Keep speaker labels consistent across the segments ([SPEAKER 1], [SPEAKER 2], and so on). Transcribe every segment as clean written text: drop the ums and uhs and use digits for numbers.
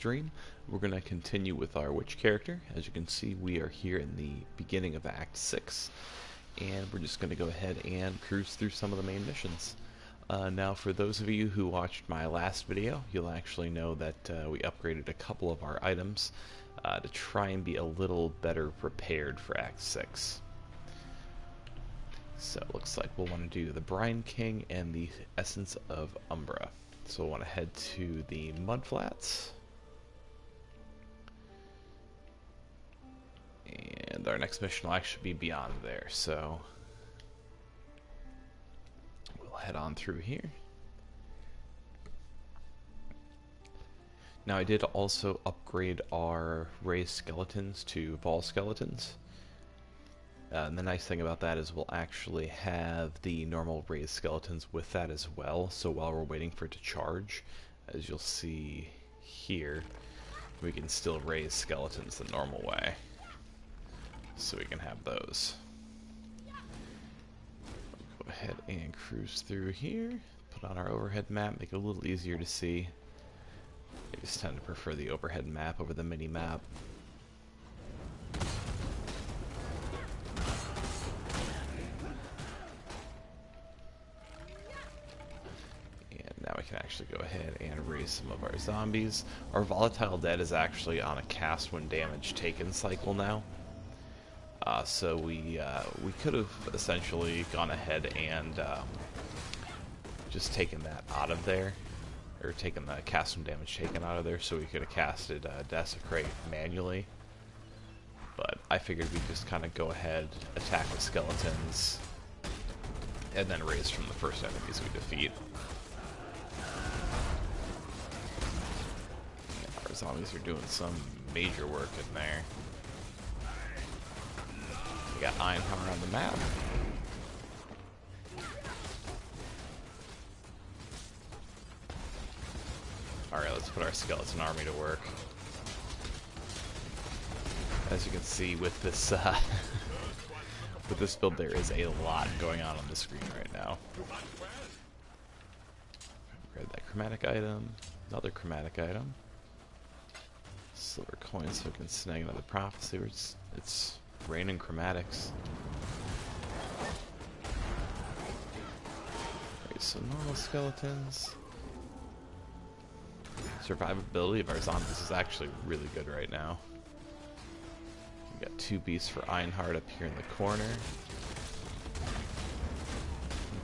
[SPEAKER 1] stream. We're going to continue with our witch character. As you can see, we are here in the beginning of Act 6, and we're just going to go ahead and cruise through some of the main missions. Now, for those of you who watched my last video, you'll actually know that we upgraded a couple of our items to try and be a little better prepared for Act 6. So it looks like we'll want to do the Brine King and the Essence of Umbra. So we'll want to head to the Mudflats. And our next mission will actually be beyond there, so we'll head on through here. Now I did also upgrade our raised skeletons to Vol skeletons. And the nice thing about that is we'll actually have the normal raised skeletons with that as well. So while we're waiting for it to charge, as you'll see here, we can still raise skeletons the normal way. So we can have those. Go ahead and cruise through here. Put on our overhead map, make it a little easier to see. I just tend to prefer the overhead map over the mini map. Now we can actually go ahead and raise some of our zombies. Our volatile dead is actually on a cast when damage taken cycle now. So we could have essentially gone ahead and just taken that out of there, or taken the cast when damage taken out of there, so we could have casted Desecrate manually. But I figured we'd just kind of go ahead, attack with skeletons, and then raise from the first enemies we defeat. Our zombies are doing some major work in there. We got Einhar on the map. Alright, let's put our skeleton army to work. As you can see with this with this build, there is a lot going on the screen right now. Grab that chromatic item, another chromatic item. Silver coins so we can snag another prophecy. It's raining chromatics. Alright, so normal skeletons. Survivability of our zombies is actually really good right now. We got two beasts for Einhard up here in the corner.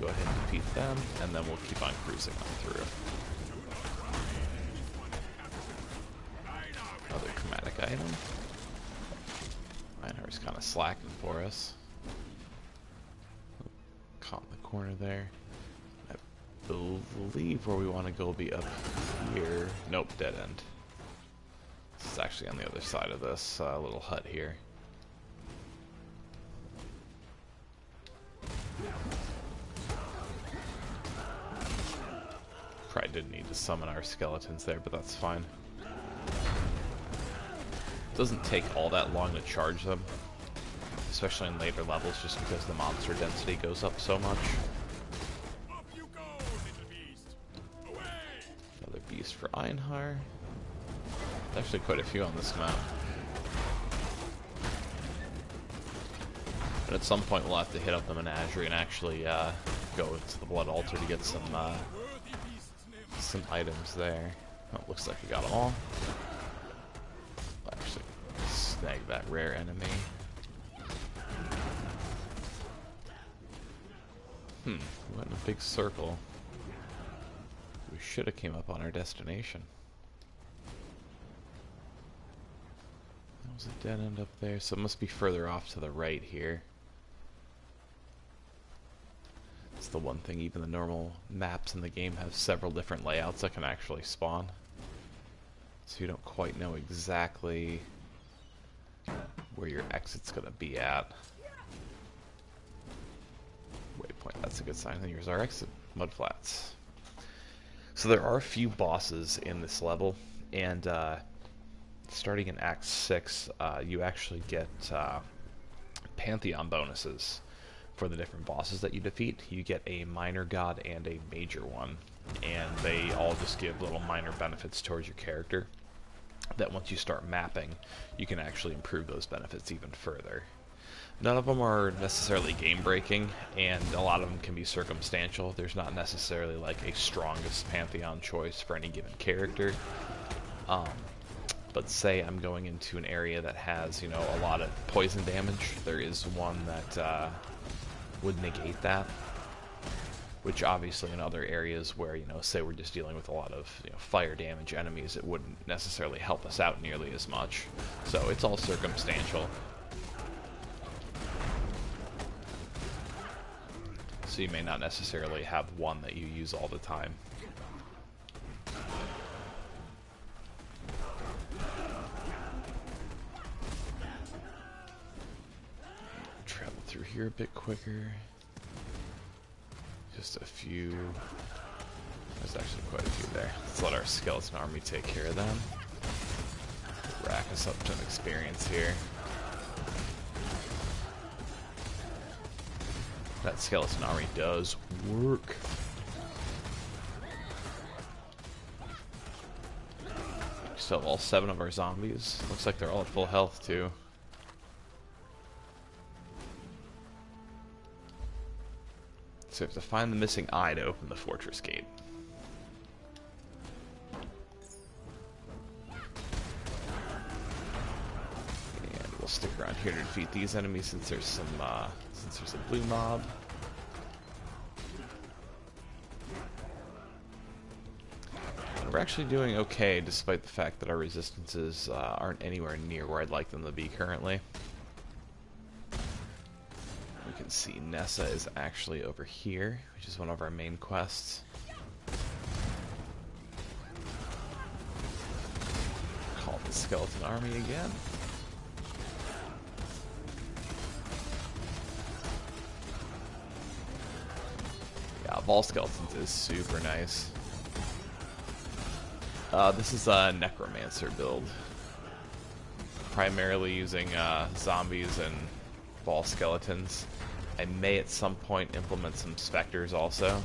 [SPEAKER 1] We'll go ahead and defeat them, and then we'll keep on cruising on through. Another chromatic item. Einhard's kind of slacking for us. Caught in the corner there. I believe where we want to go will be up here. Nope, dead end. This is actually on the other side of this little hut here. Probably didn't need to summon our skeletons there, but that's fine. Doesn't take all that long to charge them, especially in later levels, just because the monster density goes up so much. Another beast for Einhar. There's actually quite a few on this map. And at some point we'll have to hit up the menagerie and actually go into the blood altar to get some items there. Oh, looks like we got them all. Actually, snag that rare enemy. We went in a big circle. We should have came up on our destination. That was a dead end up there, so it must be further off to the right here. It's the one thing, even the normal maps in the game have several different layouts that can actually spawn. So you don't quite know exactly where your exit's going to be at. Waypoint, that's a good sign. And here's our exit, Mudflats. So there are a few bosses in this level, and starting in Act 6, you actually get Pantheon bonuses for the different bosses that you defeat. You get a minor god and a major one, and they all just give little minor benefits towards your character. that once you start mapping, you can actually improve those benefits even further. None of them are necessarily game-breaking, and a lot of them can be circumstantial. There's not necessarily like a strongest Pantheon choice for any given character. But say I'm going into an area that has, you know, a lot of poison damage, there is one that would negate that. Which obviously in other areas where, you know, say we're just dealing with a lot of, you know, fire damage enemies, it wouldn't necessarily help us out nearly as much. So it's all circumstantial. So you may not necessarily have one that you use all the time. Travel through here a bit quicker. Just a few. There's actually quite a few there. Let's let our skeleton army take care of them. Rack us up some experience here. That skeleton army does work. Still have all 7 of our zombies. Looks like they're all at full health too. So we have to find the missing eye to open the fortress gate. And we'll stick around here to defeat these enemies since there's some since there's a blue mob. And we're actually doing okay despite the fact that our resistances aren't anywhere near where I'd like them to be currently. We can see Nessa is actually over here, which is one of our main quests. Call the skeleton army again. Yeah, Ball Skeletons is super nice. This is a Necromancer build. Primarily using zombies and Ball Skeletons. I may at some point implement some Spectres also.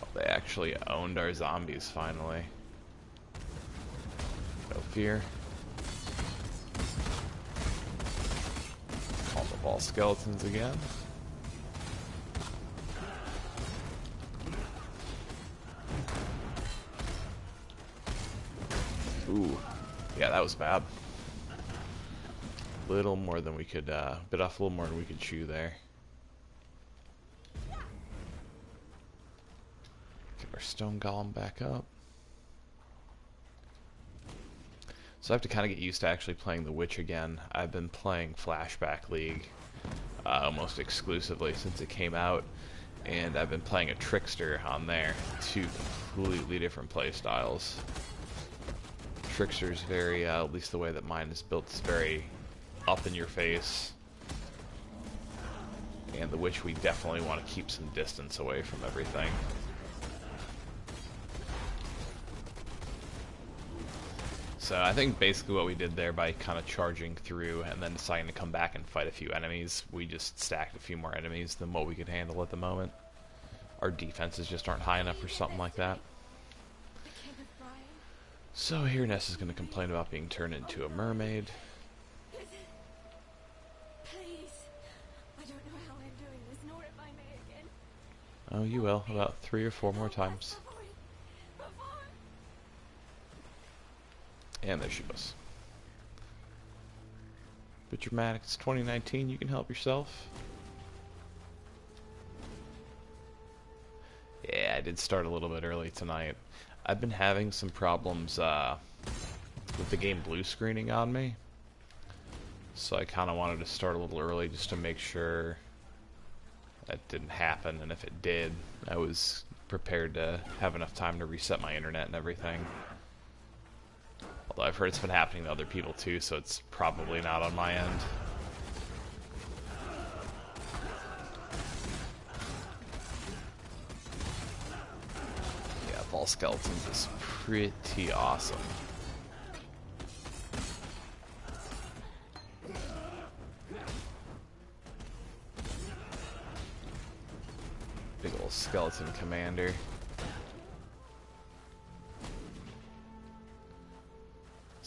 [SPEAKER 1] Oh, they actually owned our zombies finally. No fear. Call the Ball Skeletons again. Ooh, yeah, that was bad. Little more than we could, bit off a little more than we could chew there. Get our stone golem back up. So I have to kind of get used to actually playing the Witch again. I've been playing Flashback League almost exclusively since it came out, and I've been playing a Trickster on there. 2 completely different play styles. Trickster's very, at least the way that mine is built, is very up in your face, and the Witch we definitely want to keep some distance away from everything. So I think basically what we did there by kind of charging through and then deciding to come back and fight a few enemies, we just stacked a few more enemies than what we could handle at the moment. Our defenses just aren't high enough for something like that. So here Ness is going to complain about being turned into a mermaid. Oh, you will. About 3 or 4 more times. And there she goes. But dramatic, it's 2019, you can help yourself. Yeah, I did start a little bit early tonight. I've been having some problems with the game blue screening on me. So I kind of wanted to start a little early just to make sure that didn't happen, and if it did, I was prepared to have enough time to reset my internet and everything. Although I've heard it's been happening to other people too, so it's probably not on my end. Yeah, Ball Skeletons is pretty awesome. Big old skeleton commander.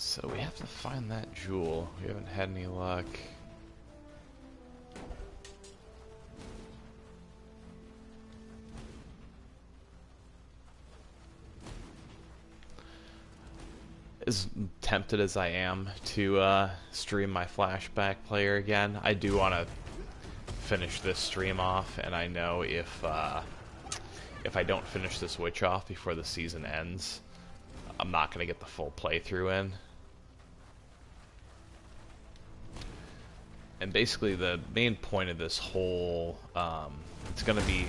[SPEAKER 1] So we have to find that jewel. We haven't had any luck. As tempted as I am to stream my flashback player again, I do want to finish this stream off, and I know if I don't finish this witch off before the season ends, I'm not going to get the full playthrough in. And basically the main point of this whole, it's going to be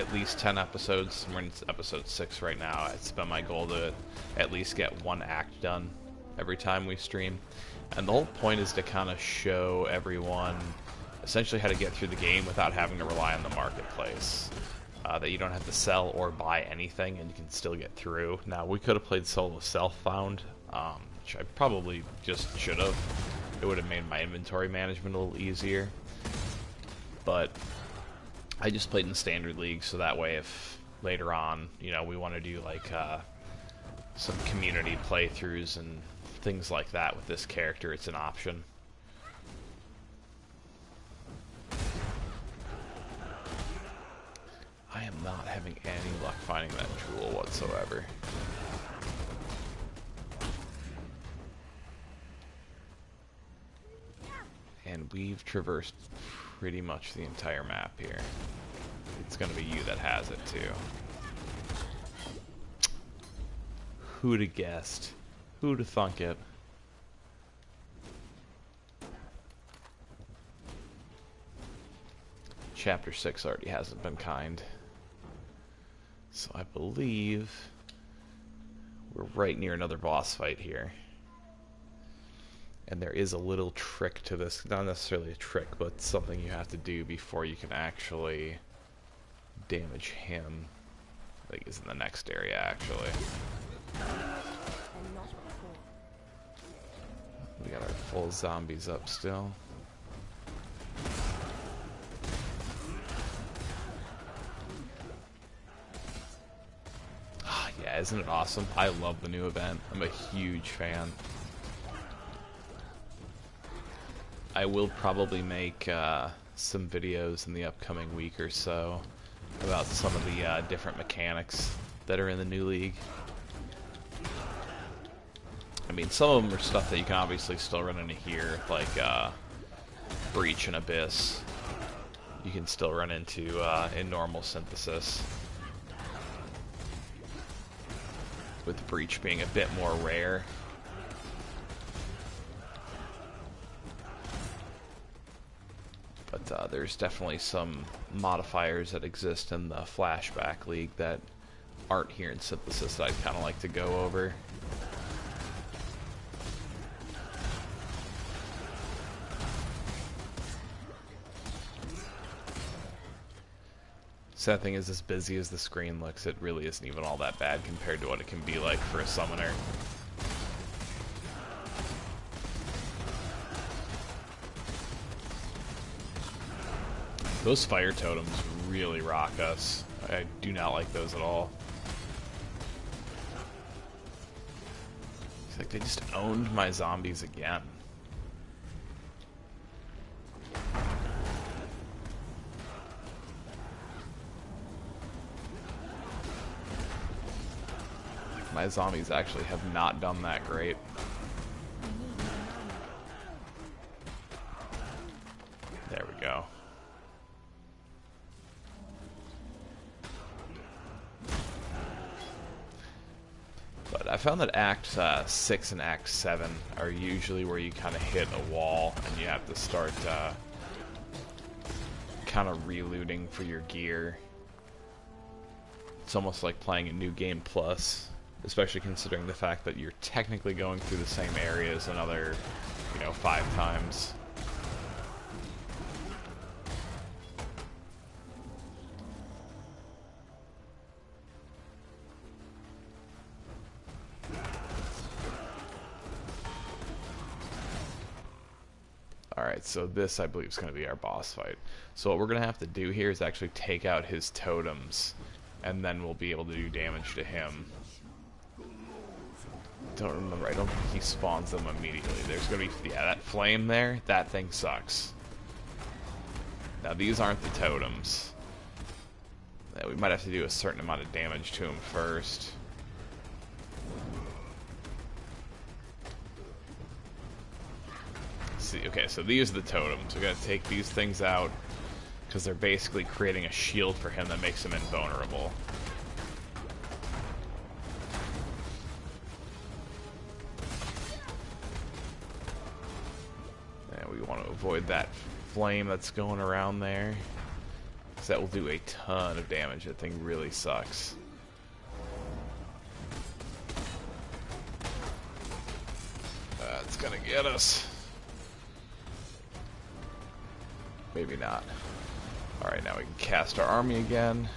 [SPEAKER 1] at least 10 episodes. We're in episode 6 right now. It's been my goal to at least get one act done every time we stream. And the whole point is to kind of show everyone essentially how to get through the game without having to rely on the marketplace. That you don't have to sell or buy anything and you can still get through. Now, we could have played solo self-found, which I probably just should have. It would have made my inventory management a little easier. But I just played in Standard League, so that way if later on, you know, we want to do like some community playthroughs and things like that with this character, it's an option. I am not having any luck finding that jewel whatsoever. And we've traversed pretty much the entire map here. It's gonna be you that has it too. Who'd have guessed? Who'd have thunk it? Chapter 6 already hasn't been kind. So I believe we're right near another boss fight here. And there is a little trick to this. Not necessarily a trick, but something you have to do before you can actually damage him. I think he's in the next area, actually. We got our full zombies up still. Yeah, isn't it awesome? I love the new event. I'm a huge fan. I will probably make some videos in the upcoming week or so about some of the different mechanics that are in the new league. I mean, some of them are stuff that you can obviously still run into here, like Breach and Abyss. You can still run into in normal synthesis. With Breach being a bit more rare. But there's definitely some modifiers that exist in the Flashback League that aren't here in synthesis that I'd kind of like to go over. Sad thing is, as busy as the screen looks, it really isn't even all that bad compared to what it can be like for a summoner. Those fire totems really rock us. I do not like those at all. It's like they just owned my zombies again. My zombies actually have not done that great. There we go. But I found that Act 6 and Act 7 are usually where you kind of hit a wall and you have to start kind of relooting for your gear. It's almost like playing a new game plus. Especially considering the fact that you're technically going through the same areas another, 5 times. Alright, so this I believe is going to be our boss fight. So what we're going to have to do here is actually take out his totems, and then we'll be able to do damage to him. don't remember. I don't think he spawns them immediately. There's gonna be, yeah, that flame there. That thing sucks. Now these aren't the totems. Yeah, we might have to do a certain amount of damage to him first. See, okay, so these are the totems. We gotta take these things out because they're basically creating a shield for him that makes him invulnerable. And we want to avoid that flame that's going around there, because that will do a ton of damage. That thing really sucks. It's gonna get us. Maybe not. Alright, now we can cast our army again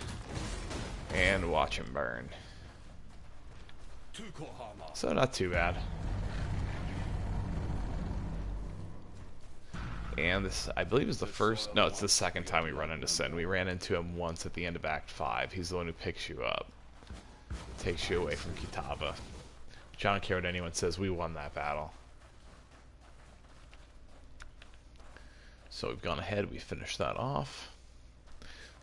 [SPEAKER 1] and watch him burn. So not too bad. And this, I believe, is the first, no, it's the second time we run into Sin. We ran into him once at the end of Act 5. He's the one who picks you up. Takes you away from Kitava. Which I don't care what anyone says, we won that battle. So we've gone ahead, we finished that off.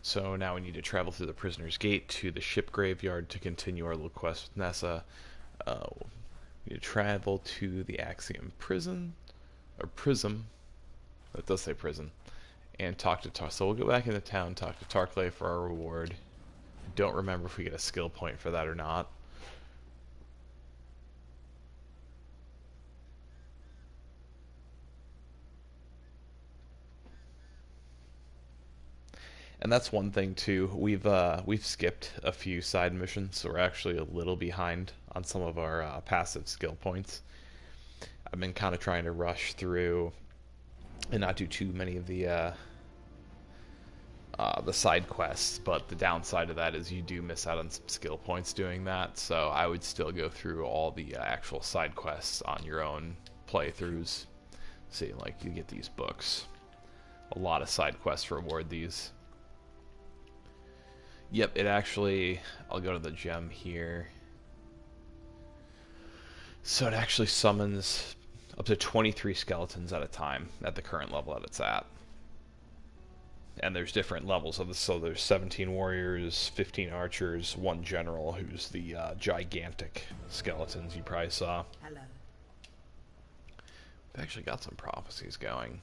[SPEAKER 1] So now we need to travel through the Prisoner's Gate to the ship graveyard to continue our little quest with Nessa. We need to travel to the Axiom Prison, or Prism. That does say prison. And talk to Tar. So we'll go back into town, talk to Tarkley for our reward. Don't remember if we get a skill point for that or not. And that's one thing too. We've skipped a few side missions, so we're actually a little behind on some of our passive skill points. I've been kind of trying to rush through and not do too many of the side quests, but the downside of that is you do miss out on some skill points doing that. So I would still go through all the actual side quests on your own playthroughs. See, like, you get these books. A lot of side quests reward these. Yep, it actually, I'll go to the gem here. So it actually summons up to 23 skeletons at a time at the current level that it's at. And there's different levels of this, so there's 17 warriors, 15 archers, 1 general who's the gigantic skeletons you probably saw.
[SPEAKER 2] Hello.
[SPEAKER 1] We've actually got some prophecies going.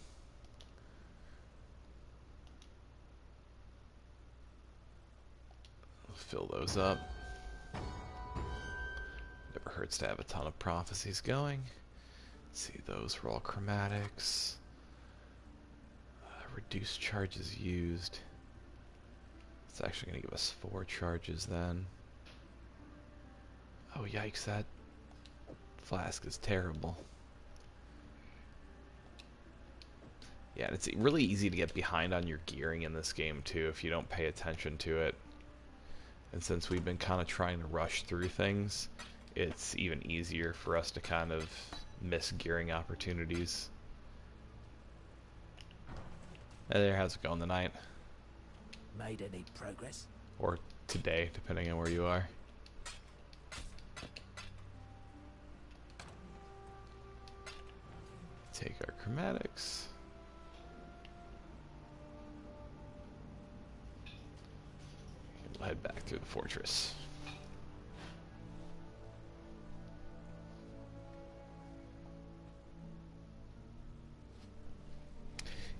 [SPEAKER 1] Fill those up. Never hurts to have a ton of prophecies going. Let's see, those were all chromatics. Reduced charges used. It's actually going to give us 4 charges then. Oh yikes, that flask is terrible. Yeah, it's really easy to get behind on your gearing in this game too if you don't pay attention to it. And since we've been kind of trying to rush through things, it's even easier for us to kind of miss gearing opportunities. Hey there, how's it going tonight?
[SPEAKER 2] Made any progress?
[SPEAKER 1] Or today, depending on where you are. Take our chromatics. We'll head back through the fortress.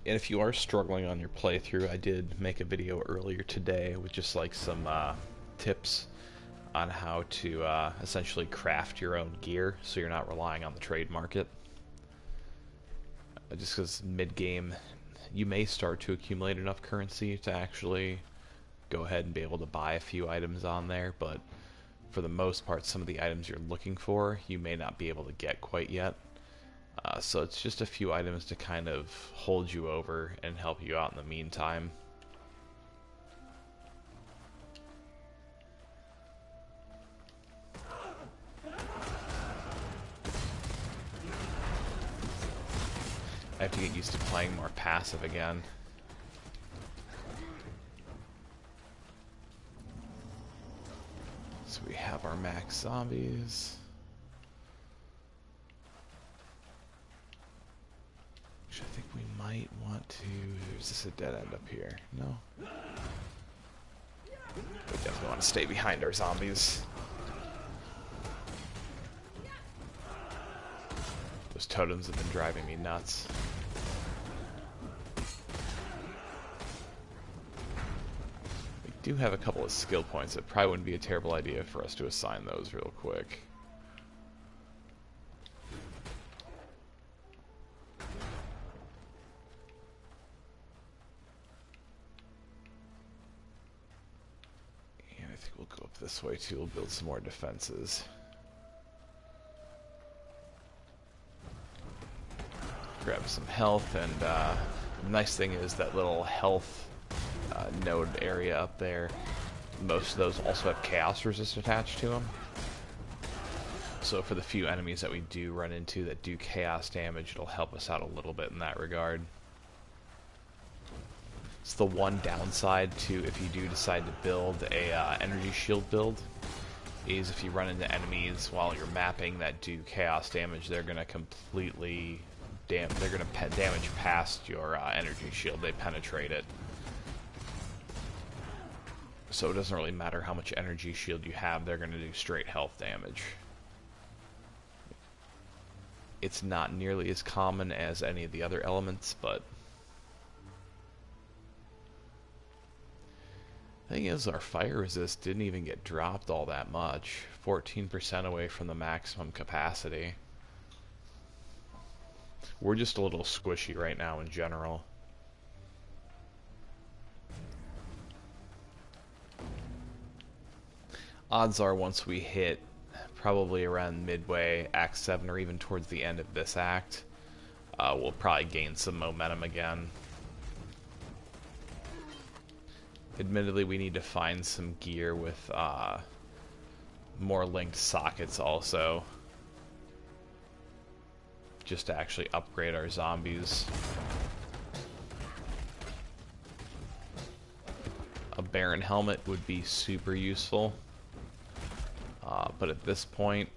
[SPEAKER 1] And if you are struggling on your playthrough, I did make a video earlier today with just like some tips on how to essentially craft your own gear so you're not relying on the trade market. Just because mid-game you may start to accumulate enough currency to actually go ahead and be able to buy a few items on there, but for the most part some of the items you're looking for you may not be able to get quite yet. So it's just a few items to kind of hold you over and help you out in the meantime. I have to get used to playing more passive again. So we have our max zombies. Actually, I think we might want to... Is this a dead end up here? No. We definitely want to stay behind our zombies. Those totems have been driving me nuts. We do have a couple of skill points. It probably wouldn't be a terrible idea for us to assign those real quick. And I think we'll go up this way too. We'll build some more defenses. Grab some health, and the nice thing is that little health node area up there, most of those also have chaos resist attached to them. So for the few enemies that we do run into that do chaos damage, it'll help us out a little bit in that regard. It's the one downside to if you do decide to build a energy shield build, is if you run into enemies while you're mapping that do chaos damage, they're going to completely damage past your energy shield. They penetrate it. So it doesn't really matter how much energy shield you have, they're going to do straight health damage. It's not nearly as common as any of the other elements, but the thing is, our fire resist didn't even get dropped all that much. 14% away from the maximum capacity. We're just a little squishy right now in general. Odds are once we hit probably around midway, Act 7, or even towards the end of this act, we'll probably gain some momentum again. Admittedly, we need to find some gear with more linked sockets also, just to actually upgrade our zombies. A Baron helmet would be super useful, but at this point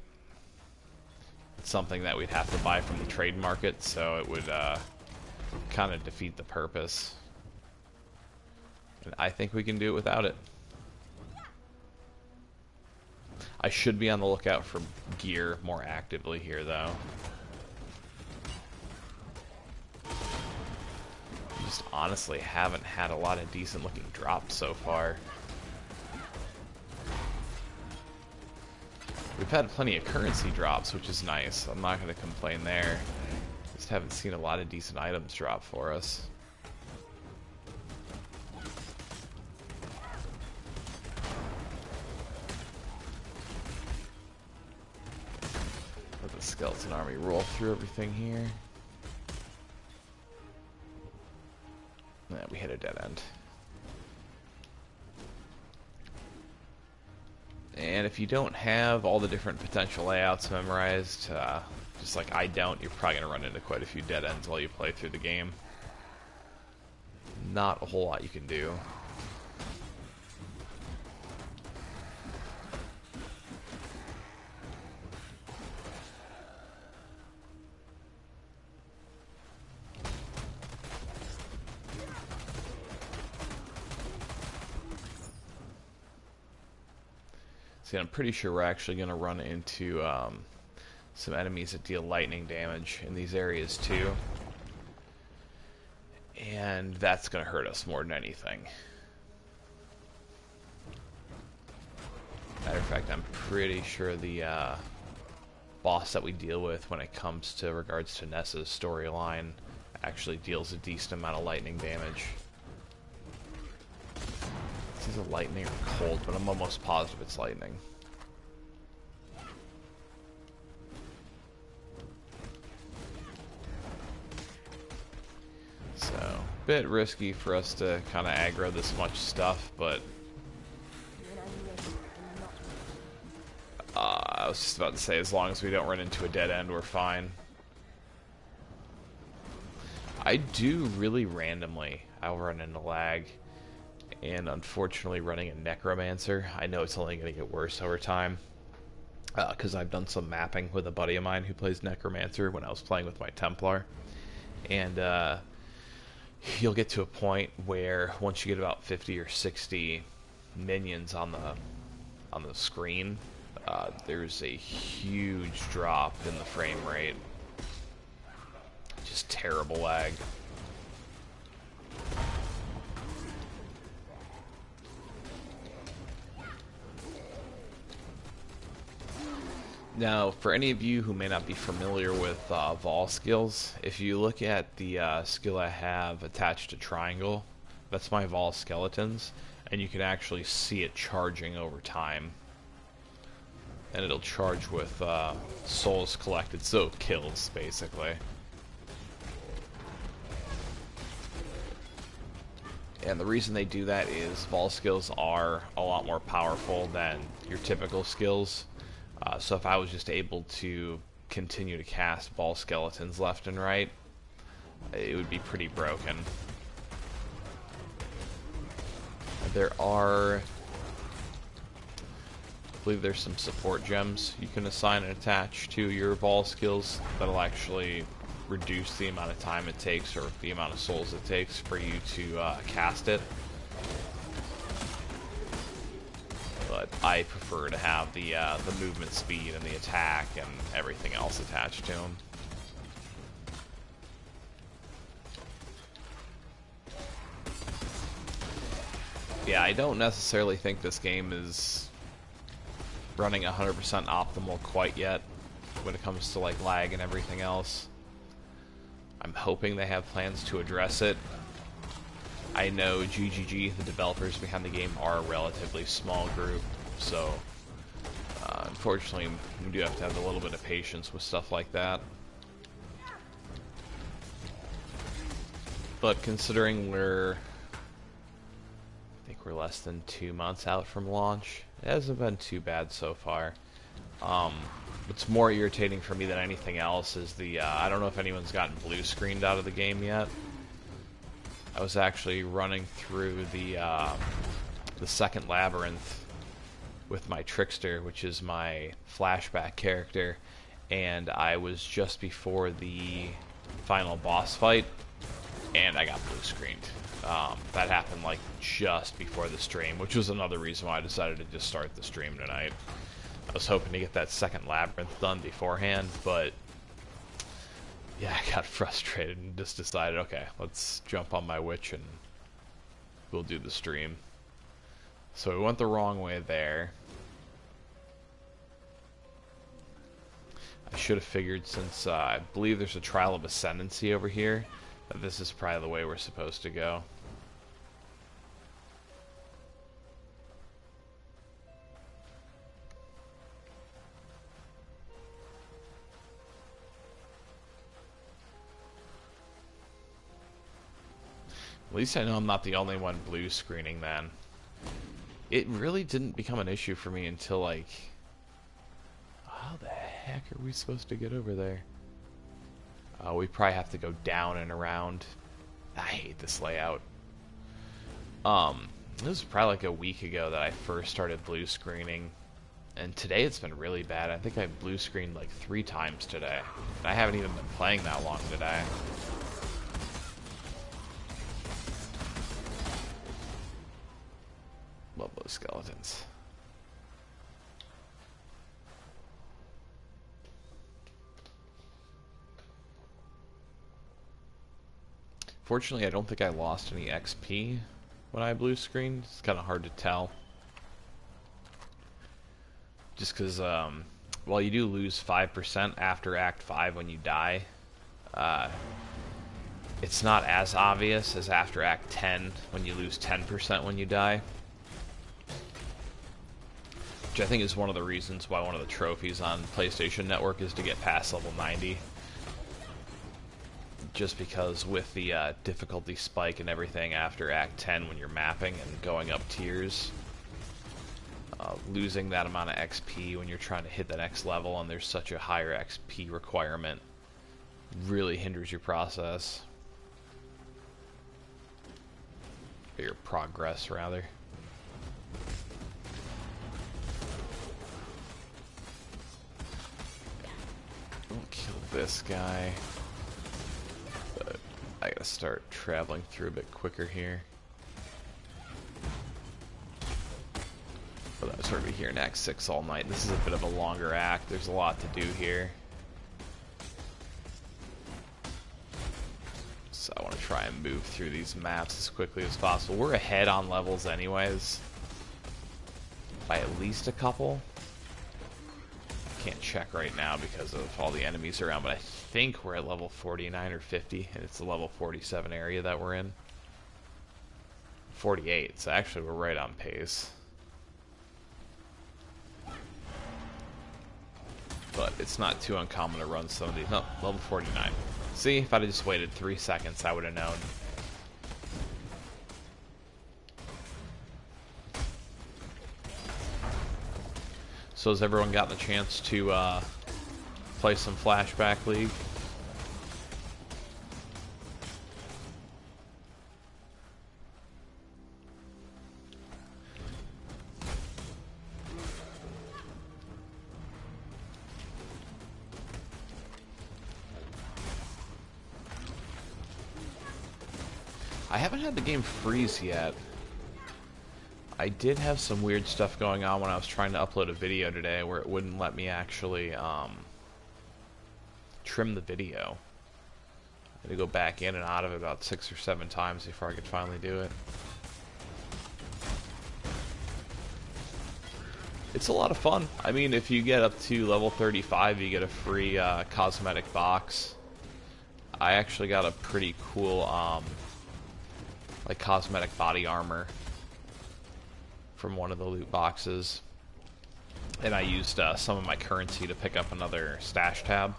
[SPEAKER 1] it's something that we'd have to buy from the trade market, so it would kind of defeat the purpose. And I think we can do it without it. I should be on the lookout for gear more actively here, though. Just honestly haven't had a lot of decent looking drops so far. We've had plenty of currency drops, which is nice. I'm not going to complain there. Just haven't seen a lot of decent items drop for us. Let the skeleton army roll through everything here. Yeah, we hit a dead end. And if you don't have all the different potential layouts memorized, just like I don't, you're probably going to run into quite a few dead ends while you play through the game. Not a whole lot you can do. See, I'm pretty sure we're actually going to run into some enemies that deal lightning damage in these areas too. And that's going to hurt us more than anything. Matter of fact, I'm pretty sure the boss that we deal with when it comes to regards to Nessa's storyline actually deals a decent amount of lightning damage. It's either lightning or cold, but I'm almost positive it's lightning. So, bit risky for us to kind of aggro this much stuff, but I was just about to say, as long as we don't run into a dead end, we're fine. I do really randomly, I'll run into lag. And unfortunately running a Necromancer, I know it's only going to get worse over time, because I've done some mapping with a buddy of mine who plays Necromancer when I was playing with my Templar, And you'll get to a point where once you get about 50 or 60 minions on the screen, there's a huge drop in the frame rate. Just terrible lag. Now, for any of you who may not be familiar with Vol skills, if you look at the skill I have attached to triangle, that's my Vol skeletons, and you can actually see it charging over time. And it'll charge with souls collected, so kills, basically. And the reason they do that is Vol skills are a lot more powerful than your typical skills. So if I was just able to continue to cast Vol skeletons left and right, it would be pretty broken. There are, I believe there's some support gems you can assign and attach to your Vol skills that'll actually reduce the amount of time it takes, or the amount of souls it takes for you to cast it. But I prefer to have the movement speed and the attack and everything else attached to them. Yeah, I don't necessarily think this game is running 100% optimal quite yet when it comes to like lag and everything else. I'm hoping they have plans to address it. I know GGG, the developers behind the game, are a relatively small group, so unfortunately we do have to have a little bit of patience with stuff like that. But considering I think we're less than 2 months out from launch, it hasn't been too bad so far. What's more irritating for me than anything else is I don't know if anyone's gotten blue screened out of the game yet. I was actually running through the second labyrinth with my Trickster, which is my flashback character, and I was just before the final boss fight, and I got blue screened. That happened like just before the stream, which was another reason why I decided to just start the stream tonight. I was hoping to get that second labyrinth done beforehand, but yeah, I got frustrated and just decided, okay, let's jump on my witch and we'll do the stream. So we went the wrong way there. I should have figured, since I believe there's a trial of ascendancy over here, that this is probably the way we're supposed to go. At least I know I'm not the only one blue screening then. It really didn't become an issue for me until like... How the heck are we supposed to get over there? We probably have to go down and around. I hate this layout. This was probably like a week ago that I first started blue screening. And today it's been really bad. I think I blue screened like 3 times today. And I haven't even been playing that long today. Love those skeletons. Fortunately, I don't think I lost any XP when I blue screened. It's kind of hard to tell. Just because, while you do lose 5% after Act 5 when you die, it's not as obvious as after Act 10 when you lose 10% when you die. Which I think is one of the reasons why one of the trophies on PlayStation Network is to get past level 90. Just because with the difficulty spike and everything after Act 10 when you're mapping and going up tiers, losing that amount of XP when you're trying to hit the next level and there's such a higher XP requirement really hinders your process. Or your progress, rather. We'll kill this guy. I gotta start traveling through a bit quicker here. But that's where we here in Act 6 all night. This is a bit of a longer act. There's a lot to do here. So I want to try and move through these maps as quickly as possible. We're ahead on levels anyways. By at least a couple. Can't check right now because of all the enemies around, but I think we're at level 49 or 50, and it's the level 47 area that we're in. 48, so actually we're right on pace. But it's not too uncommon to run some of these. No, level 49. See, if I'd have just waited 3 seconds, I would have known. So has everyone gotten a chance to play some Flashback League? I haven't had the game freeze yet. I did have some weird stuff going on when I was trying to upload a video today where it wouldn't let me actually trim the video. I had to go back in and out of it about 6 or 7 times before I could finally do it. It's a lot of fun. I mean, if you get up to level 35, you get a free cosmetic box. I actually got a pretty cool like cosmetic body armor from one of the loot boxes, and I used some of my currency to pick up another stash tab.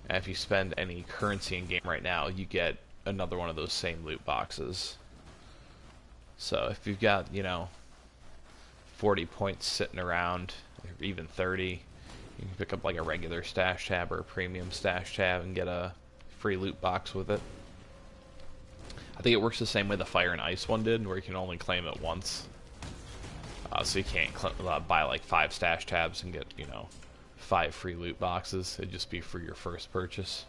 [SPEAKER 1] And if you spend any currency in game right now, you get another one of those same loot boxes. So if you've got, you know, 40 points sitting around, or even 30, you can pick up like a regular stash tab or a premium stash tab and get a free loot box with it. I think it works the same way the Fire and Ice one did, where you can only claim it once. So you can't buy like 5 stash tabs and get, you know, 5 free loot boxes. It'd just be for your first purchase.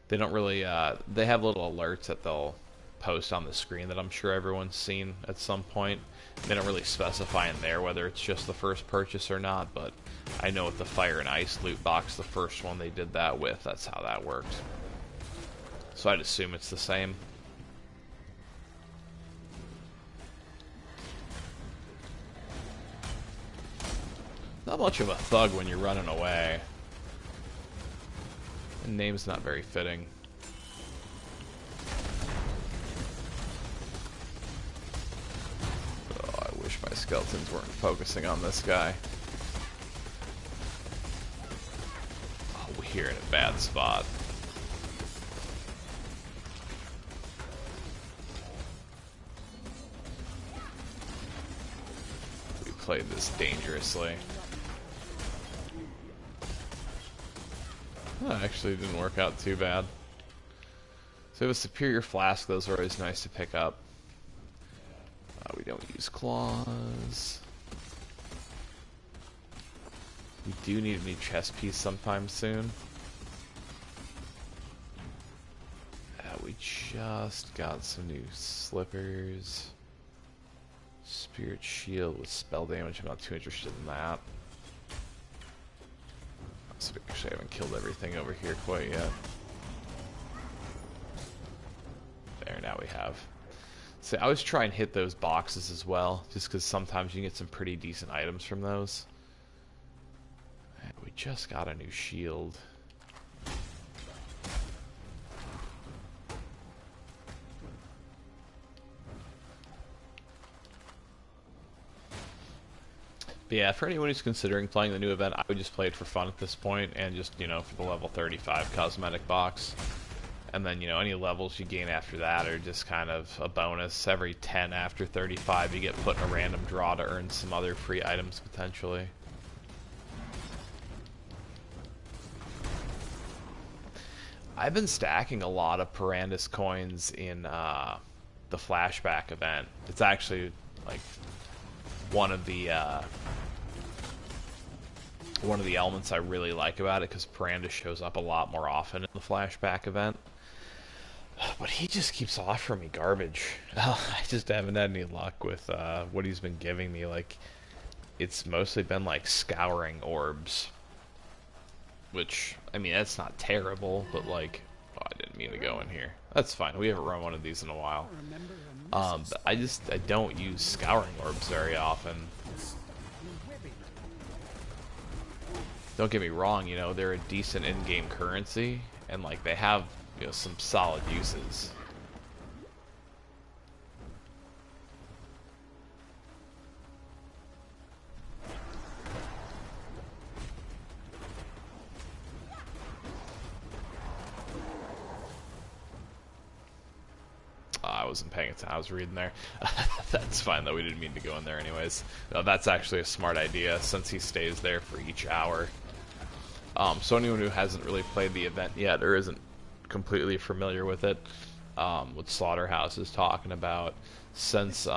[SPEAKER 1] They don't really, they have little alerts that they'll post on the screen that I'm sure everyone's seen at some point. They don't really specify in there whether it's just the first purchase or not, but I know with the Fire and Ice loot box, the first one they did that with, that's how that worked. So I'd assume it's the same. Not much of a thug when you're running away. The name's not very fitting. Oh, I wish my skeletons weren't focusing on this guy. Oh, we're here in a bad spot. We played this dangerously. That actually didn't work out too bad. So we have a superior flask, those are always nice to pick up. We don't use claws. We do need a new chest piece sometime soon. We just got some new slippers. Spirit shield with spell damage, I'm not too interested in that. So we actually haven't killed everything over here quite yet. There, now we have. So I always try and hit those boxes as well, just because sometimes you can get some pretty decent items from those. And we just got a new shield. But yeah, for anyone who's considering playing the new event, I would just play it for fun at this point, and just, you know, for the level 35 cosmetic box. And then, you know, any levels you gain after that are just kind of a bonus. Every 10 after 35, you get put in a random draw to earn some other free items, potentially. I've been stacking a lot of Parandus coins in the flashback event. It's actually, like, one of the one of the elements I really like about it, because Piranda shows up a lot more often in the flashback event. But he just keeps offering me garbage. I just haven't had any luck with what he's been giving me. Like, it's mostly been like scouring orbs. Which, I mean, that's not terrible, but like, oh, I didn't mean to go in here. That's fine. We haven't run one of these in a while. But I don't use scouring orbs very often. Don't get me wrong, you know, they're a decent in-game currency, and like they have, you know, some solid uses. I wasn't paying attention. I was reading there. That's fine, though. We didn't mean to go in there anyways. That's actually a smart idea, since he stays there for each hour. So anyone who hasn't really played the event yet, or isn't completely familiar with it, what Slaughterhouse is talking about, since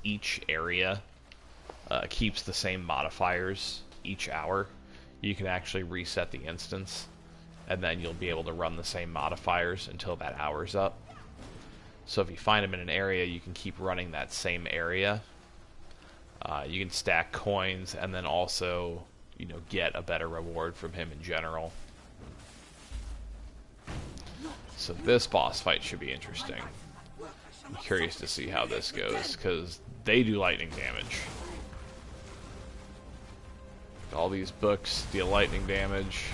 [SPEAKER 1] each area keeps the same modifiers each hour, you can actually reset the instance, and then you'll be able to run the same modifiers until that hour's up. So if you find them in an area, you can keep running that same area. You can stack coins, and then also, you know, get a better reward from him in general. So this boss fight should be interesting. I'm curious to see how this goes, because they do lightning damage. All these books deal lightning damage.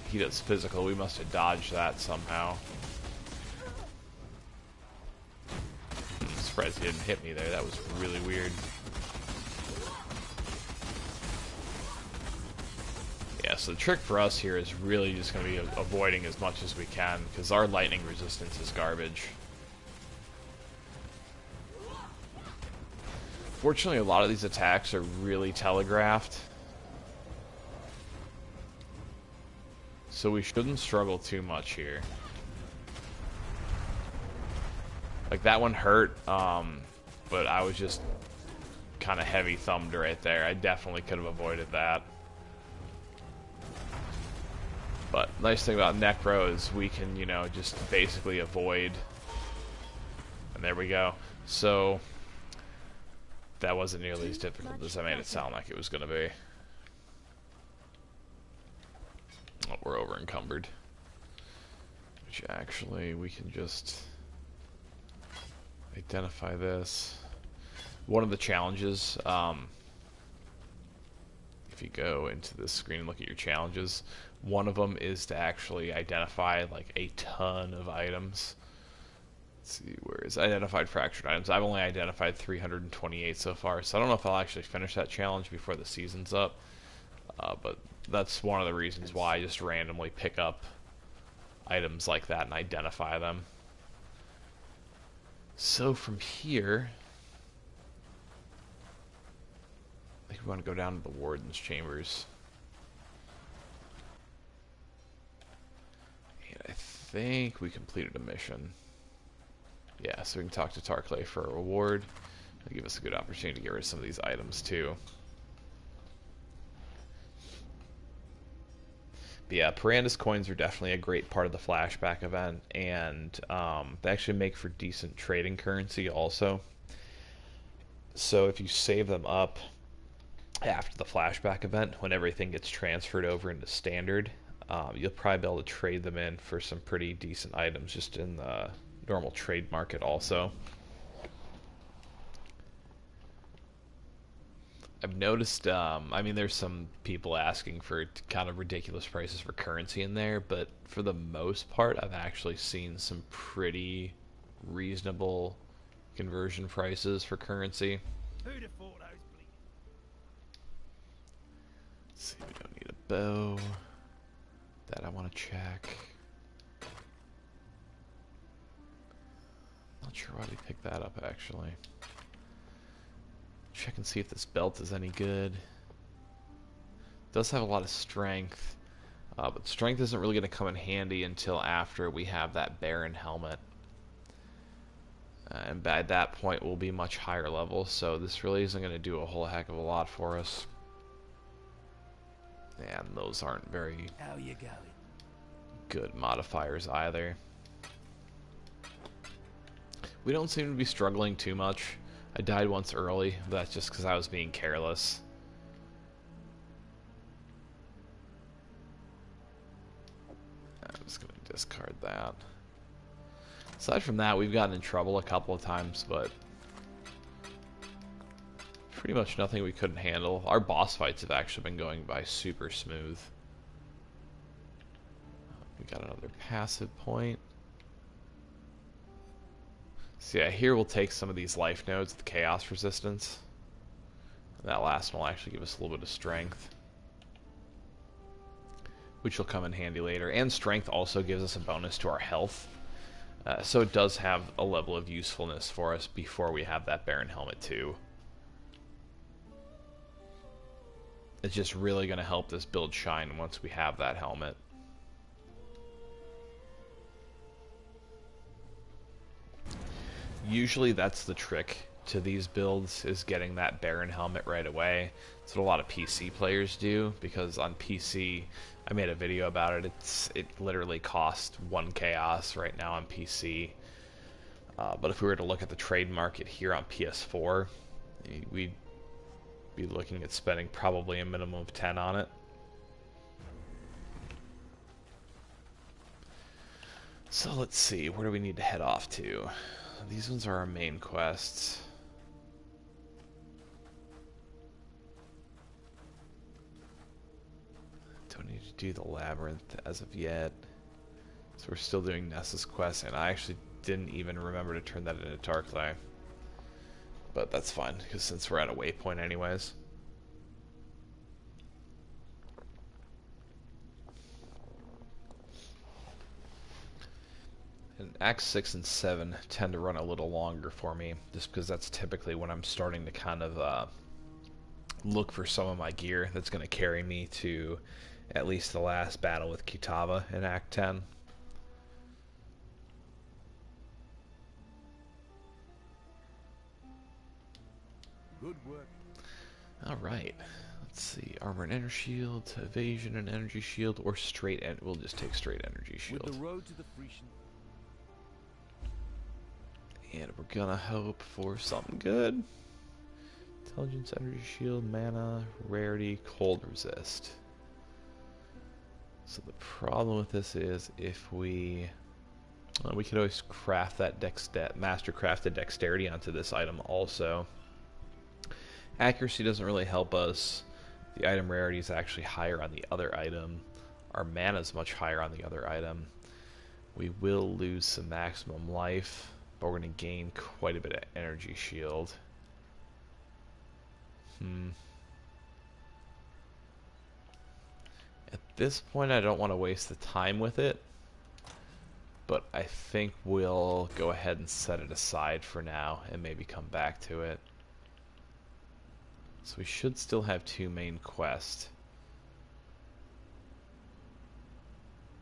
[SPEAKER 1] He does physical. We must have dodged that somehow. I'm surprised he didn't hit me there. That was really weird. Yeah, so the trick for us here is really just going to be avoiding as much as we can, because our lightning resistance is garbage. Fortunately, a lot of these attacks are really telegraphed, so we shouldn't struggle too much here. Like, that one hurt, but I was just kind of heavy-thumbed right there. I definitely could have avoided that. But nice thing about Necro is we can, you know, just basically avoid. And there we go. So that wasn't nearly as difficult as I made it sound like it was going to be. Oh, we're over encumbered. Which actually we can just identify this. One of the challenges, if you go into this screen and look at your challenges, one of them is to actually identify like a ton of items. Let's see, where is identified fractured items? I've only identified 328 so far, so I don't know if I'll actually finish that challenge before the season's up. But that's one of the reasons why I just randomly pick up items like that and identify them. So from here, I think we want to go down to the Warden's Chambers. And I think we completed a mission. Yeah, so we can talk to Tarkley for a reward. It'll give us a good opportunity to get rid of some of these items too. But yeah, Piranda's coins are definitely a great part of the flashback event, and they actually make for decent trading currency also. So if you save them up after the flashback event, when everything gets transferred over into standard, you'll probably be able to trade them in for some pretty decent items just in the normal trade market also. I've noticed, I mean, there's some people asking for kind of ridiculous prices for currency in there, but for the most part, I've actually seen some pretty reasonable conversion prices for currency.
[SPEAKER 2] Who'd have thought those bleeding?
[SPEAKER 1] Let's see, we don't need a bow. That I want to check. Not sure why we picked that up, actually. Check and see if this belt is any good. It does have a lot of strength, but strength isn't really going to come in handy until after we have that Baron helmet. And by that point we'll be much higher level, so this really isn't going to do a whole heck of a lot for us. And those aren't very good modifiers either. We don't seem to be struggling too much. I died once early, but that's just because I was being careless. I'm just going to discard that. Aside from that, we've gotten in trouble a couple of times, but pretty much nothing we couldn't handle. Our boss fights have actually been going by super smooth. We got another passive point. So yeah, here we'll take some of these life nodes, the chaos resistance. And that last one will actually give us a little bit of strength, which will come in handy later. And strength also gives us a bonus to our health. So it does have a level of usefulness for us before we have that Baron Helmet too. It's just really going to help this build shine once we have that helmet. Usually that's the trick to these builds, is getting that Baron Helmet right away. That's what a lot of PC players do, because on PC, I made a video about it, it literally costs 1 chaos right now on PC. But if we were to look at the trade market here on PS4, we'd be looking at spending probably a minimum of 10 on it. So let's see, where do we need to head off to? These ones are our main quests. Don't need to do the labyrinth as of yet. So we're still doing Nessa's quest, and I actually didn't even remember to turn that into Tarklai. But that's fine, because since we're at a waypoint anyways. And Acts 6 and 7 tend to run a little longer for me, just because that's typically when I'm starting to kind of look for some of my gear that's going to carry me to at least the last battle with Kitava in Act 10.
[SPEAKER 2] Good work.
[SPEAKER 1] Alright, let's see. Armor and energy shield, evasion and energy shield, or straight we'll just take straight energy shield.
[SPEAKER 2] With the road to the Frisian.
[SPEAKER 1] And we're gonna hope for something good. Intelligence, energy shield, mana, rarity, cold resist. So the problem with this is if we could always craft that master crafted dexterity onto this item also. Accuracy doesn't really help us. The item rarity is actually higher on the other item. Our mana is much higher on the other item. We will lose some maximum life, but we're going to gain quite a bit of energy shield. At this point, I don't want to waste the time with it, but I think we'll go ahead and set it aside for now and maybe come back to it. So we should still have 2 main quests.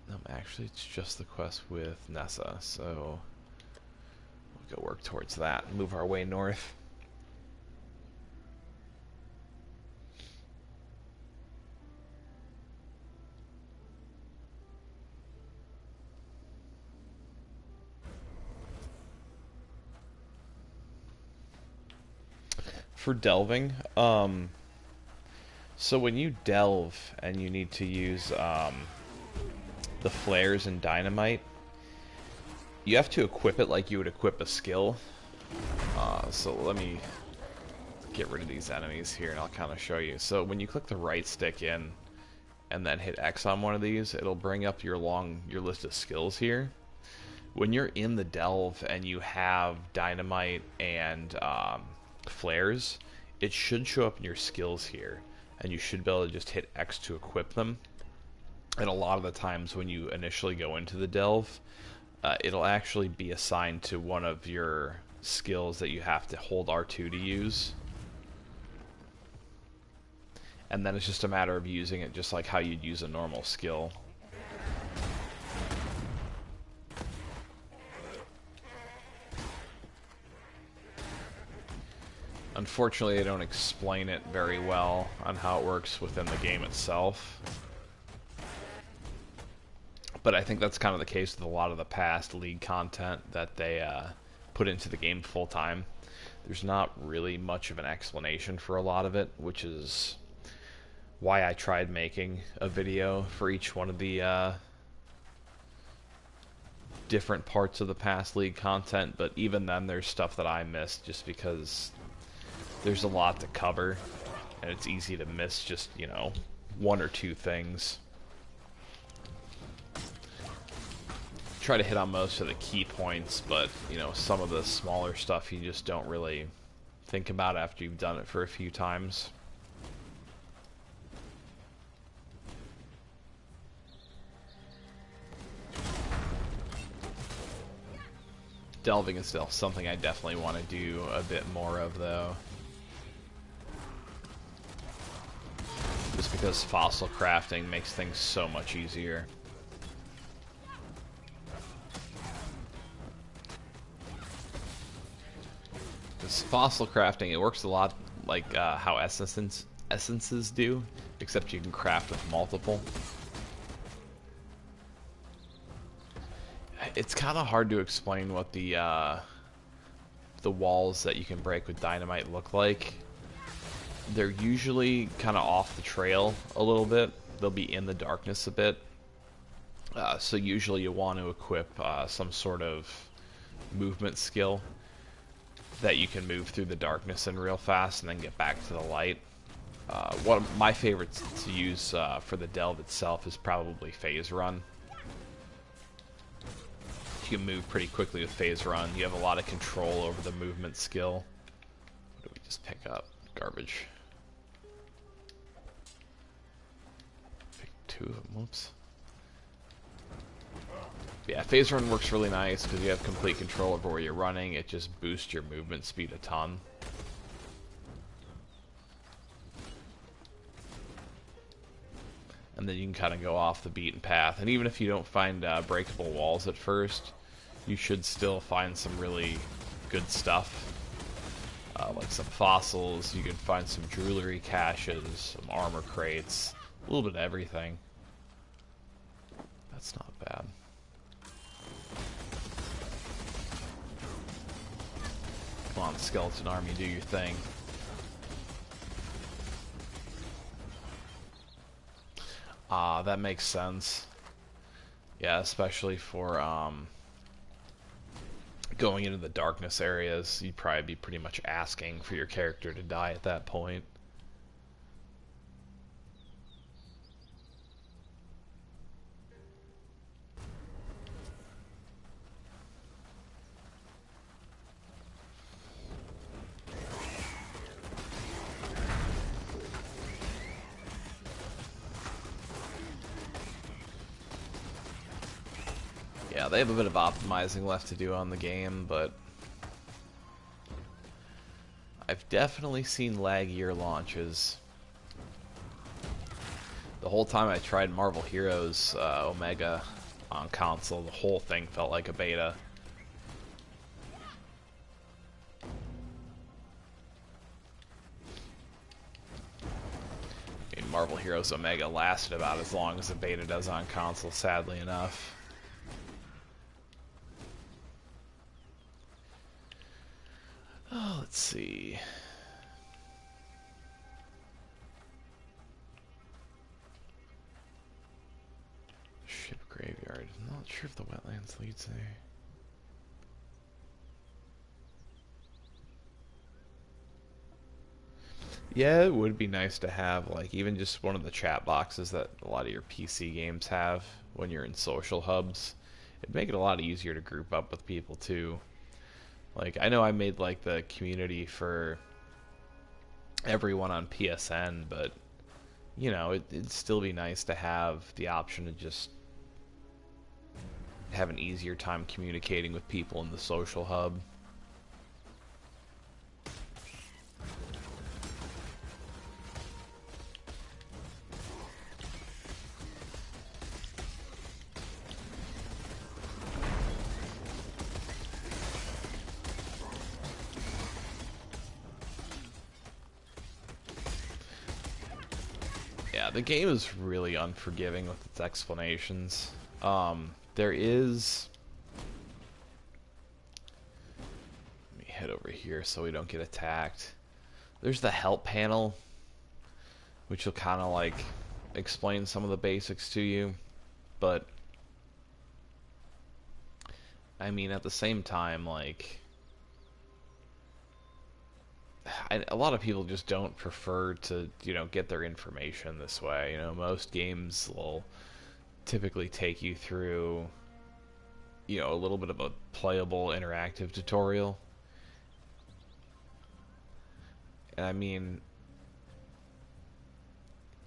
[SPEAKER 1] No, actually, it's just the quest with Nessa, so we'll go work towards that and move our way north. For delving, so when you delve and you need to use the flares and dynamite, you have to equip it like you would equip a skill. So let me get rid of these enemies here and I'll kind of show you. So when you click the right stick in and then hit X on one of these, it'll bring up your list of skills here. When you're in the delve and you have dynamite and flares, it should show up in your skills here, and you should be able to just hit X to equip them. And a lot of the times when you initially go into the delve, it'll actually be assigned to one of your skills that you have to hold R2 to use, and then it's just a matter of using it just like how you'd use a normal skill. Unfortunately, they don't explain it very well on how it works within the game itself. But I think that's kind of the case with a lot of the past League content that they put into the game full time. There's not really much of an explanation for a lot of it, which is why I tried making a video for each one of the different parts of the past League content. But even then, there's stuff that I missed just because there's a lot to cover, and it's easy to miss just, you know, one or two things. Try to hit on most of the key points, but, you know, some of the smaller stuff you just don't really think about after you've done it for a few times. Delving is still something I definitely want to do a bit more of, though. Just because fossil crafting makes things so much easier. This fossil crafting, it works a lot like how essences do, except you can craft with multiple. It's kind of hard to explain what the walls that you can break with dynamite look like. They're usually kind of off the trail a little bit. They'll be in the darkness a bit. So usually you want to equip some sort of movement skill that you can move through the darkness in real fast and then get back to the light. One of my favorites to use for the delve itself is probably phase run. You can move pretty quickly with phase run. You have a lot of control over the movement skill. What did we just pick up? Garbage. Pick two of them. Whoops. Yeah, phase run works really nice because you have complete control over where you're running. It just boosts your movement speed a ton. And then you can kind of go off the beaten path. And even if you don't find breakable walls at first, you should still find some really good stuff. Like some fossils, you can find some jewelry caches, some armor crates, a little bit of everything. That's not bad. Come on, skeleton army, do your thing. That makes sense. Yeah, especially for going into the darkness areas, you'd probably be pretty much asking for your character to die at that point. Yeah, they have a bit of optimizing left to do on the game, but I've definitely seen laggier launches. The whole time I tried Marvel Heroes Omega on console, the whole thing felt like a beta. I mean, Marvel Heroes Omega lasted about as long as a beta does on console, sadly enough. Oh, let's see. Ship graveyard. I'm not sure if the wetlands leads there. Yeah, it would be nice to have, like, even just one of the chat boxes that a lot of your PC games have when you're in social hubs. It'd make it a lot easier to group up with people, too. Like, I know I made, like, the community for everyone on PSN, but, you know, it'd still be nice to have the option to just have an easier time communicating with people in the social hub. Yeah, the game is really unforgiving with its explanations. There is... Let me head over here so we don't get attacked. There's the help panel, which will kind of like explain some of the basics to you, but I mean at the same time, like, a lot of people just don't prefer to, get their information this way. Most games will typically take you through, a little bit of a playable interactive tutorial. And I mean,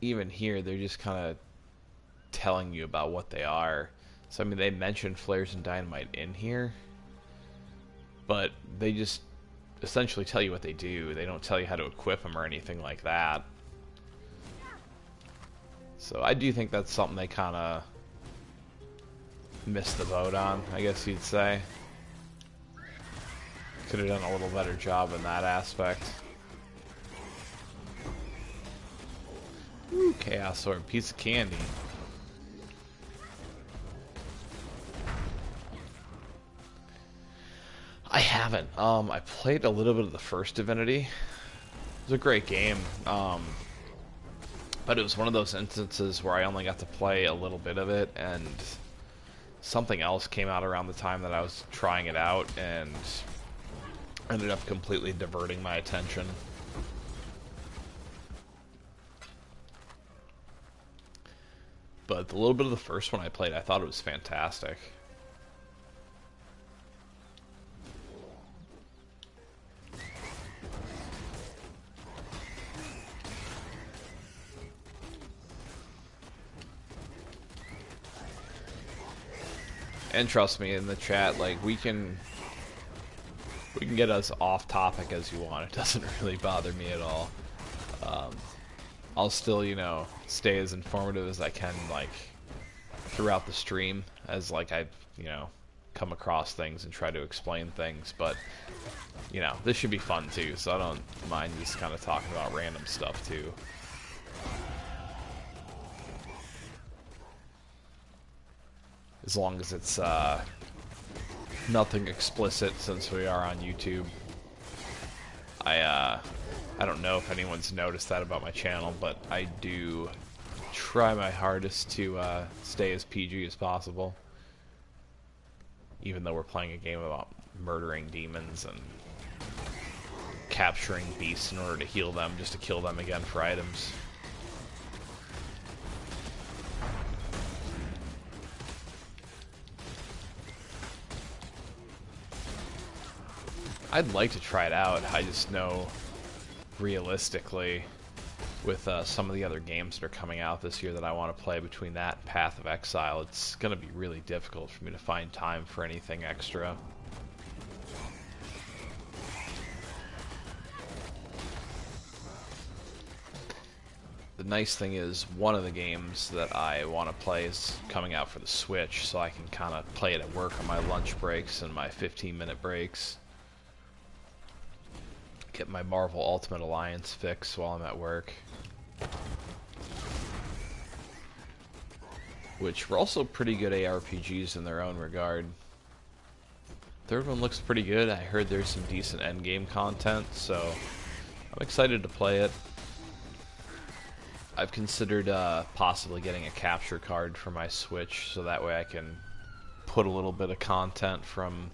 [SPEAKER 1] even here, they're just kind of telling you about what they are. So, I mean, they mention flares and dynamite in here, but they just essentially tell you what they do. They don't tell you how to equip them or anything like that. So I do think that's something they kind of missed the boat on, I guess you'd say. Could have done a little better job in that aspect. Ooh, Chaos Sword, piece of candy. I haven't. I played a little bit of the first Divinity. It was a great game. But it was one of those instances where I only got to play a little bit of it, and something else came out around the time that I was trying it out, and ended up completely diverting my attention. But the little bit of the first one I played, I thought it was fantastic. And trust me, in the chat, like, we can get as off topic as you want. It doesn't really bother me at all. I'll still, stay as informative as I can, like, throughout the stream, as, like, I, come across things and try to explain things. But, this should be fun, too, so I don't mind just kind of talking about random stuff, too. As long as it's nothing explicit, since we are on YouTube. I don't know if anyone's noticed that about my channel, but I do try my hardest to stay as PG as possible. Even though we're playing a game about murdering demons and capturing beasts in order to heal them, just to kill them again for items. I'd like to try it out. I just know, realistically, with some of the other games that are coming out this year that I want to play, between that and Path of Exile, it's going to be really difficult for me to find time for anything extra. The nice thing is, one of the games that I want to play is coming out for the Switch, so I can kind of play it at work on my lunch breaks and my 15-minute breaks. Get my Marvel Ultimate Alliance fix while I'm at work. Which were also pretty good ARPGs in their own regard. Third one looks pretty good. I heard there's some decent endgame content, so I'm excited to play it. I've considered possibly getting a capture card for my Switch, so that way I can put a little bit of content from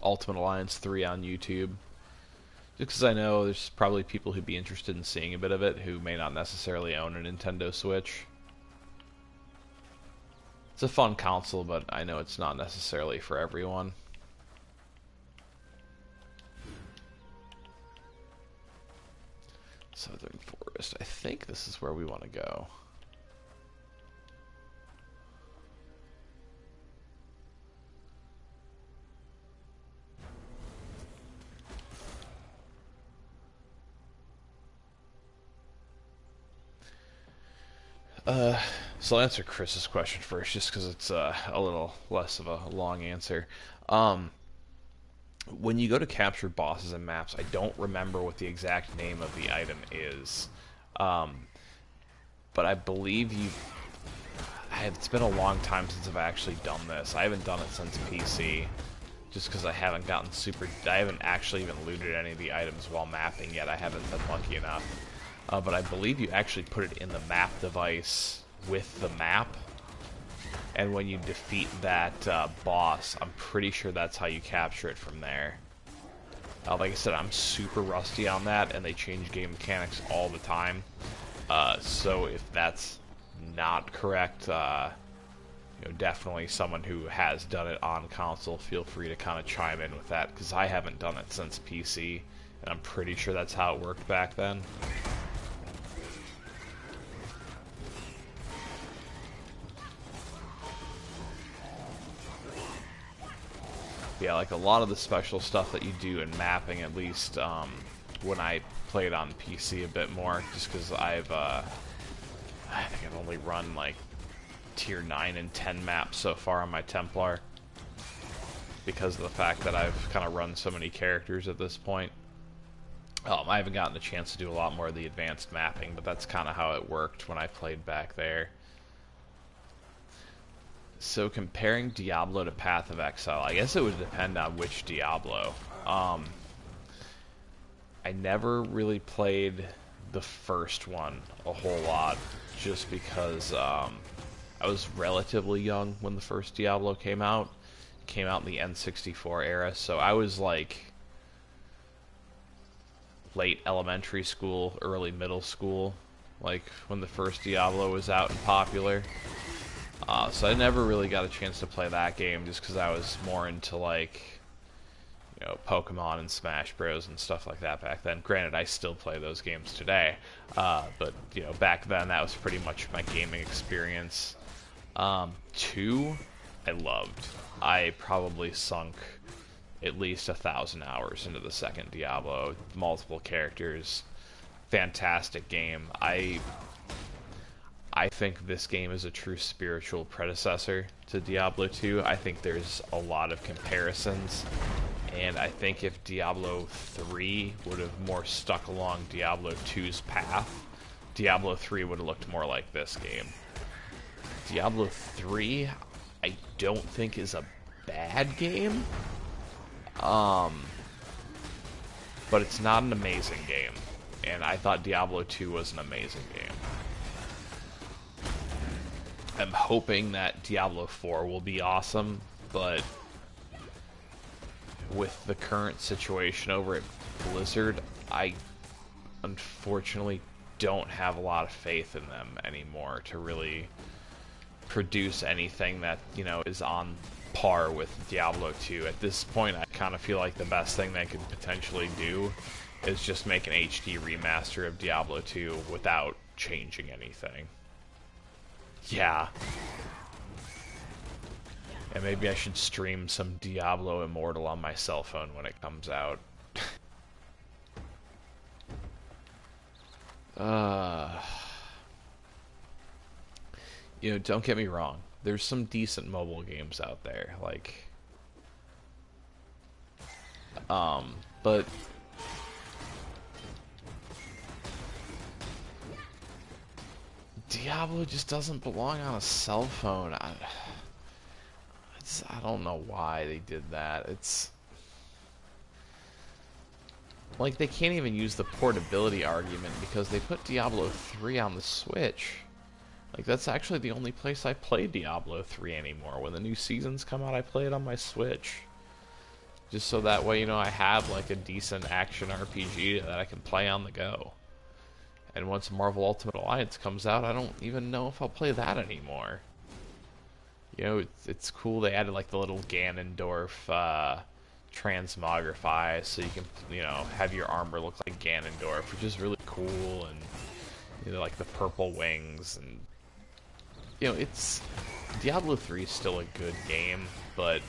[SPEAKER 1] Ultimate Alliance 3 on YouTube. Just because I know there's probably people who'd be interested in seeing a bit of it who may not necessarily own a Nintendo Switch. It's a fun console, but I know it's not necessarily for everyone. Southern Forest. I think this is where we want to go. So I'll answer Chris's question first, just because it's a little less of a long answer. When you go to capture bosses and maps, I don't remember what the exact name of the item is. but I believe it's been a long time since I've actually done this. I haven't done it since PC, just because I haven't actually even looted any of the items while mapping yet. I haven't been lucky enough. But I believe you actually put it in the map device with the map, and when you defeat that boss, I'm pretty sure that's how you capture it from there. Like I said, I'm super rusty on that, and they change game mechanics all the time. So if that's not correct, definitely someone who has done it on console, feel free to kind of chime in with that, because I haven't done it since PC, and I'm pretty sure that's how it worked back then. Yeah, like a lot of the special stuff that you do in mapping, at least when I played on PC a bit more, just because I think I've only run like tier 9 and 10 maps so far on my Templar, because of the fact that I've kind of run so many characters at this point. I haven't gotten the chance to do a lot more of the advanced mapping, but that's kind of how it worked when I played back there. So comparing Diablo to Path of Exile, I guess it would depend on which Diablo. I never really played the first one a whole lot, just because I was relatively young when the first Diablo came out. It came out in the N64 era, so I was like late elementary school, early middle school, like when the first Diablo was out and popular. So I never really got a chance to play that game, just because I was more into like, Pokemon and Smash Bros and stuff like that back then. Granted, I still play those games today, but back then that was pretty much my gaming experience. 2, I loved. I probably sunk at least 1,000 hours into the second Diablo. Multiple characters, fantastic game. I think this game is a true spiritual predecessor to Diablo 2. I think there's a lot of comparisons, and I think if Diablo 3 would have more stuck along Diablo 2's path, Diablo 3 would have looked more like this game. Diablo 3, I don't think is a bad game, but it's not an amazing game, and I thought Diablo 2 was an amazing game. I'm hoping that Diablo 4 will be awesome, but with the current situation over at Blizzard, I unfortunately don't have a lot of faith in them anymore to really produce anything that, is on par with Diablo 2. At this point, I kind of feel like the best thing they could potentially do is just make an HD remaster of Diablo 2 without changing anything. Yeah. And maybe I should stream some Diablo Immortal on my cell phone when it comes out. Don't get me wrong. There's some decent mobile games out there, but Diablo just doesn't belong on a cell phone. I don't know why they did that. It's like they can't even use the portability argument, because they put Diablo 3 on the Switch. Like, that's actually the only place I play Diablo 3 anymore. When the new seasons come out, I play it on my Switch. Just so that way, I have like a decent action RPG that I can play on the go. And once Marvel Ultimate Alliance comes out, I don't even know if I'll play that anymore. It's cool they added like the little Ganondorf transmogrify, so you can, have your armor look like Ganondorf, which is really cool, and like the purple wings, and it's Diablo 3 is still a good game, but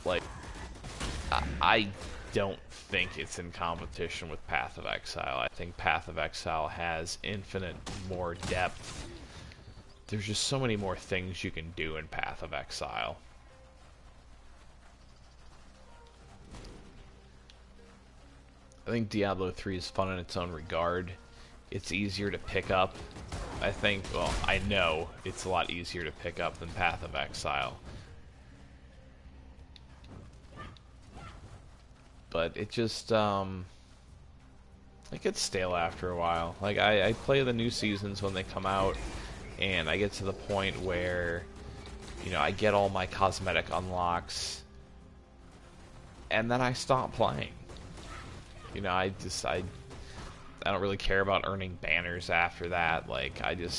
[SPEAKER 1] like I don't think it's in competition with Path of Exile. I think Path of Exile has infinite more depth. There's just so many more things you can do in Path of Exile. I think Diablo 3 is fun in its own regard. it's easier to pick up. I think, well, I know it's a lot easier to pick up than Path of Exile. But it just, it gets stale after a while. Like, I play the new seasons when they come out, and I get to the point where, you know, I get all my cosmetic unlocks, and then I stop playing. You know, I don't really care about earning banners after that. Like, I get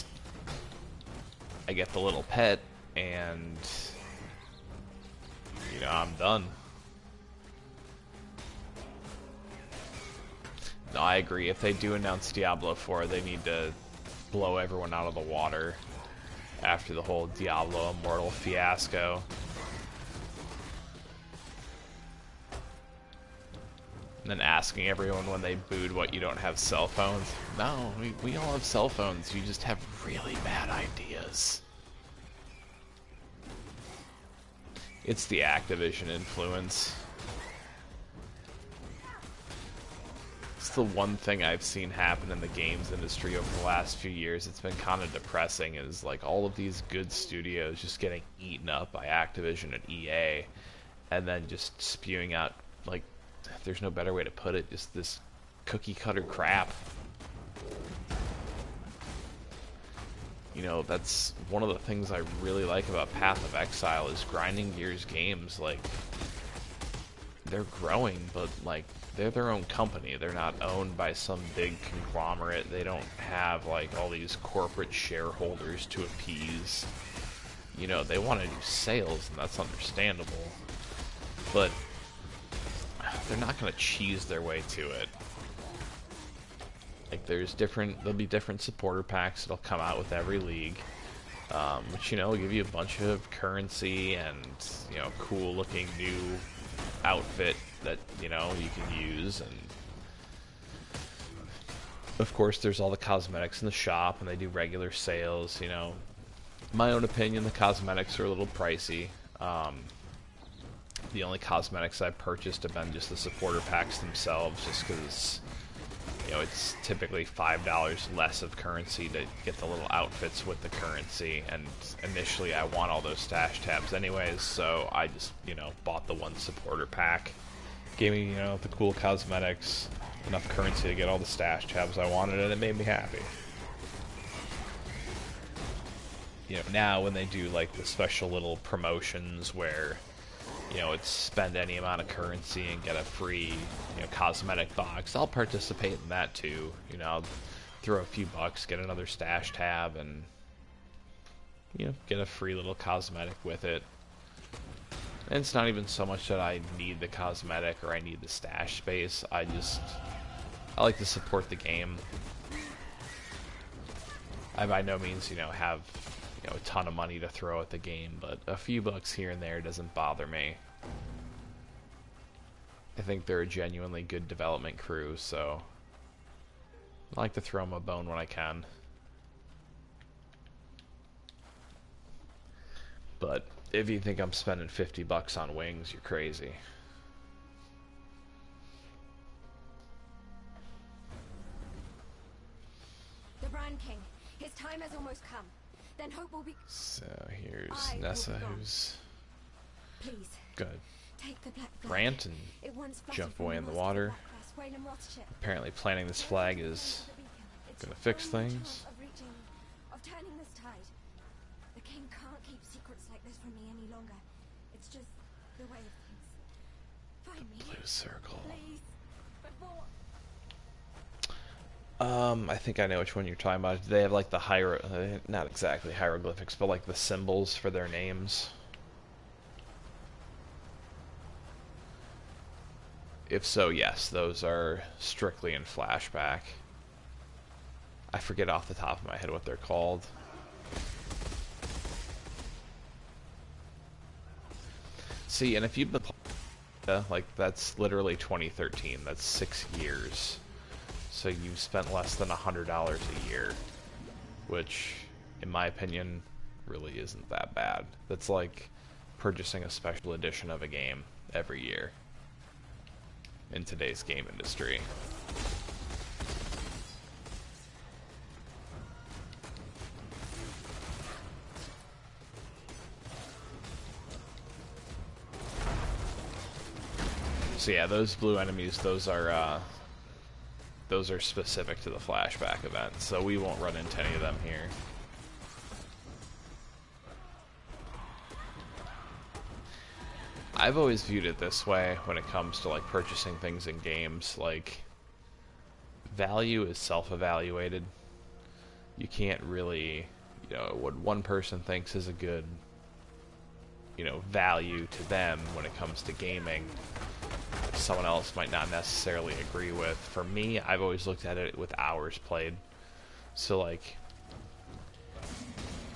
[SPEAKER 1] the little pet, and, you know, I'm done. No, I agree. If they do announce Diablo 4, they need to blow everyone out of the water after the whole Diablo Immortal fiasco. And then asking everyone when they booed what you don't have cell phones. No, we all have cell phones. You just have really bad ideas. It's the Activision influence. It's the one thing I've seen happen in the games industry over the last few years. It's been kind of depressing, is like all of these good studios just getting eaten up by Activision and EA, and then just spewing out, like, there's no better way to put it, just this cookie cutter crap. You know, that's one of the things I really like about Path of Exile is Grinding Gears games. Like, they're growing, but like, they're their own company. They're not owned by some big conglomerate. They don't have like all these corporate shareholders to appease. You know, they want to do sales, and that's understandable, but they're not going to cheese their way to it. Like, there'll be different supporter packs that'll come out with every league, which, you know, will give you a bunch of currency and, you know, cool looking new outfit that, you know, you can use. And of course there's all the cosmetics in the shop, and they do regular sales. You know, in my own opinion, the cosmetics are a little pricey. The only cosmetics I've purchased have been just the supporter packs themselves, just because, you know, it's typically $5 less of currency to get the little outfits with the currency, and initially I want all those stash tabs anyways, so I just, you know, bought the one supporter pack. Gave me, you know, the cool cosmetics, enough currency to get all the stash tabs I wanted, and it made me happy. You know, now when they do like the special little promotions where, you know, it's spend any amount of currency and get a free, you know, cosmetic box, I'll participate in that too. You know, I'll throw a few bucks, get another stash tab, and, you know, get a free little cosmetic with it. And it's not even so much that I need the cosmetic or I need the stash space. I like to support the game. I by no means, you know, have, you know, a ton of money to throw at the game, but a few bucks here and there doesn't bother me. I think they're a genuinely good development crew, so I like to throw them a bone when I can. But if you think I'm spending 50 bucks on wings, you're crazy.
[SPEAKER 3] The Brand King. His time has almost come. Then hope will be.
[SPEAKER 1] So here's Nessa, who's
[SPEAKER 3] Please
[SPEAKER 1] good.
[SPEAKER 3] take the black flag.
[SPEAKER 1] Rant and
[SPEAKER 3] It once
[SPEAKER 1] jump away in the water. Apparently planting this flag is gonna fix things.
[SPEAKER 3] Of turning this tide. The king can't keep secrets like this from me any longer. It's just the way of things. Find me.
[SPEAKER 1] Blue circle.
[SPEAKER 3] Please. Before.
[SPEAKER 1] I think I know which one you're talking about. Do they have like the not exactly hieroglyphics, but like the symbols for their names? If so, yes, those are strictly in flashback. I forget off the top of my head what they're called. See, and if you've been playing, like, that's literally 2013. That's 6 years. So you've spent less than $100 a year, which, in my opinion, really isn't that bad. That's like purchasing a special edition of a game every year in today's game industry. So yeah, those blue enemies, those are specific to the flashback event, so we won't run into any of them here. I've always viewed it this way when it comes to like purchasing things in games. Like, value is self-evaluated. You can't really, you know, what one person thinks is a good, you know, value to them when it comes to gaming, someone else might not necessarily agree with. For me, I've always looked at it with hours played. So like,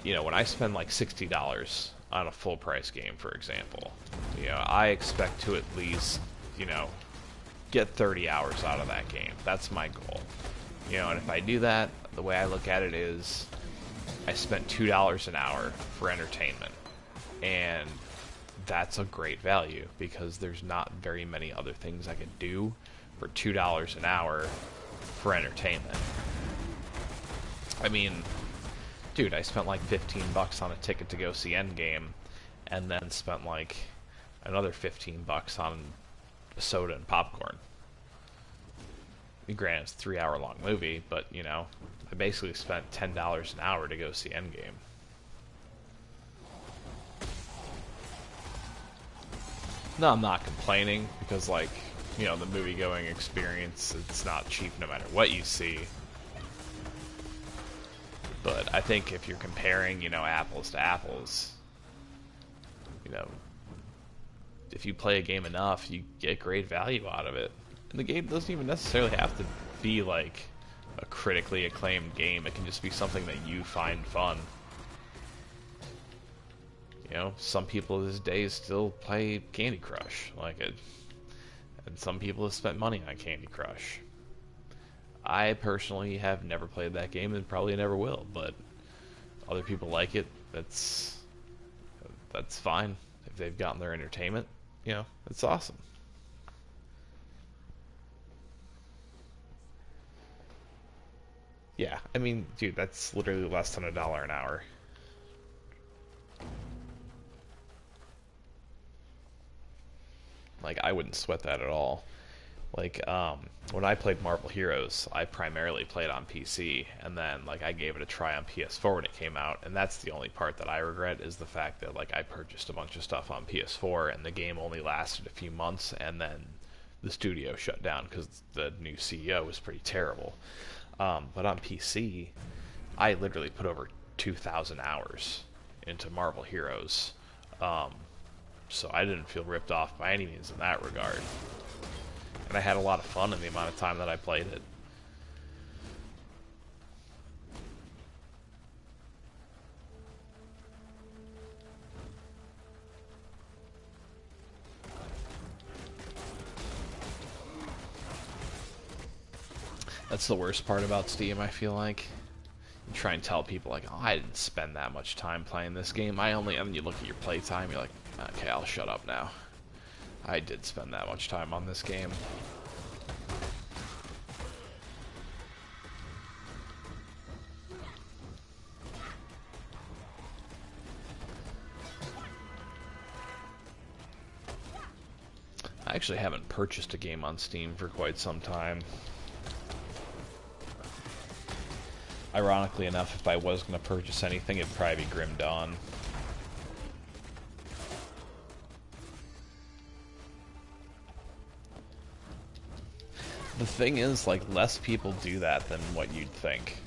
[SPEAKER 1] you know, when I spend like $60 on a full price game, for example, you know, I expect to at least, you know, get 30 hours out of that game. That's my goal. You know, and if I do that, the way I look at it is I spent $2 an hour for entertainment. And that's a great value because there's not very many other things I could do for $2 an hour for entertainment. I mean, dude, I spent like $15 on a ticket to go see Endgame, and then spent like another $15 on a soda and popcorn. Granted, it's a 3-hour long movie, but you know, I basically spent $10 an hour to go see Endgame. No, I'm not complaining, because like, you know, the movie-going experience, it's not cheap no matter what you see. But I think if you're comparing, you know, apples to apples, you know, if you play a game enough, you get great value out of it. And the game doesn't even necessarily have to be like a critically acclaimed game. It can just be something that you find fun. You know, some people these days still play Candy Crush, like it, and some people have spent money on Candy Crush. I personally have never played that game and probably never will, but other people like it. That's fine. If they've gotten their entertainment, you know, it's awesome. Yeah, I mean, dude, that's literally less than $1 an hour. Like, I wouldn't sweat that at all. Like, when I played Marvel Heroes, I primarily played on PC, and then, like, I gave it a try on PS4 when it came out, and that's the only part that I regret, is the fact that, like, I purchased a bunch of stuff on PS4, and the game only lasted a few months, and then the studio shut down, because the new CEO was pretty terrible. But on PC, I literally put over 2,000 hours into Marvel Heroes, so I didn't feel ripped off by any means in that regard. And I had a lot of fun in the amount of time that I played it. That's the worst part about Steam, I feel like. You try and tell people, like, oh, I didn't spend that much time playing this game. And then you look at your playtime, you're like, okay, I'll shut up now. I did spend that much time on this game. I actually haven't purchased a game on Steam for quite some time. Ironically enough, if I was going to purchase anything, it'd probably be Grim Dawn. The thing is, like, less people do that than what you'd think.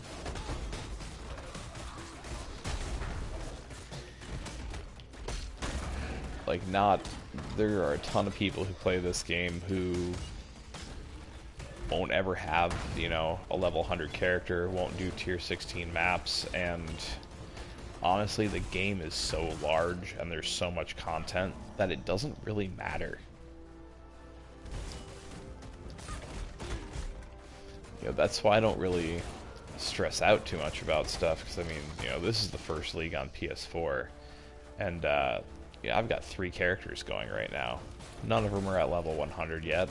[SPEAKER 1] Like, there are a ton of people who play this game who won't ever have, you know, a level 100 character, won't do tier 16 maps, and honestly, the game is so large and there's so much content that it doesn't really matter. You know, that's why I don't really stress out too much about stuff, because I mean, you know, this is the first league on PS4, and yeah, I've got 3 characters going right now. None of them are at level 100 yet.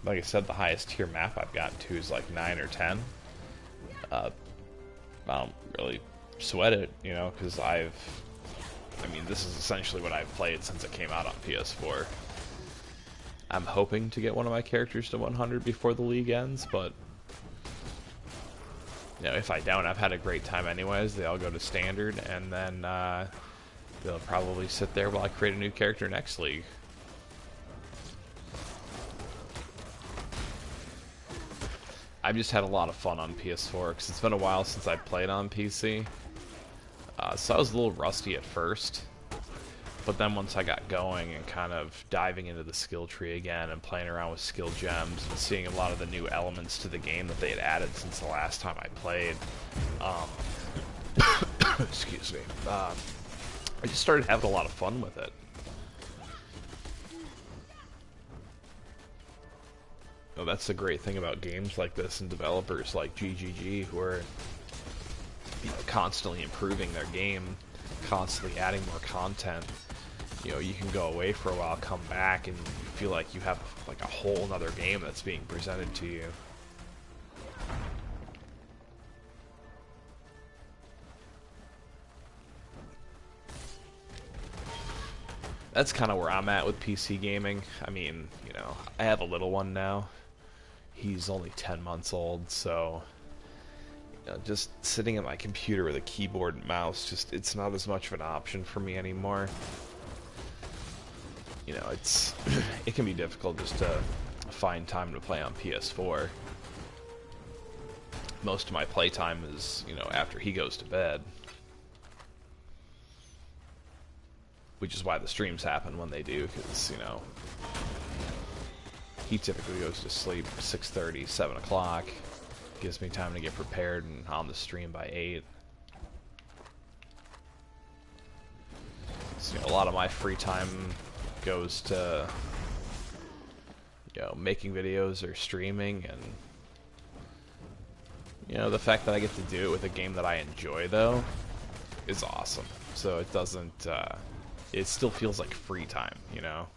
[SPEAKER 1] Like I said, the highest tier map I've gotten to is like 9 or 10. I don't really sweat it, you know, because I mean, this is essentially what I've played since it came out on PS4. I'm hoping to get one of my characters to 100 before the league ends, but you know, if I don't, I've had a great time anyways. They all go to standard, and then they'll probably sit there while I create a new character next league. I've just had a lot of fun on PS4 because it's been a while since I played on PC. So I was a little rusty at first, but then once I got going and kind of diving into the skill tree again and playing around with skill gems and seeing a lot of the new elements to the game that they had added since the last time I played, excuse me, I just started having a lot of fun with it. Oh, that's the great thing about games like this and developers like GGG who are constantly improving their game, constantly adding more content. You know, you can go away for a while, come back, and you feel like you have like a whole nother game that's being presented to you. That's kind of where I'm at with PC gaming. I mean, you know, I have a little one now. He's only 10 months old, so you know, just sitting at my computer with a keyboard and mouse, just it's not as much of an option for me anymore. You know, it's it can be difficult just to find time to play on PS4. Most of my playtime is, you know, after he goes to bed. Which is why the streams happen when they do, because, you know, he typically goes to sleep 6:30, 7 o'clock. Gives me time to get prepared and on the stream by 8. So, you know, a lot of my free time goes to, you know, making videos or streaming, and you know, the fact that I get to do it with a game that I enjoy though is awesome. So it doesn't it still feels like free time, you know.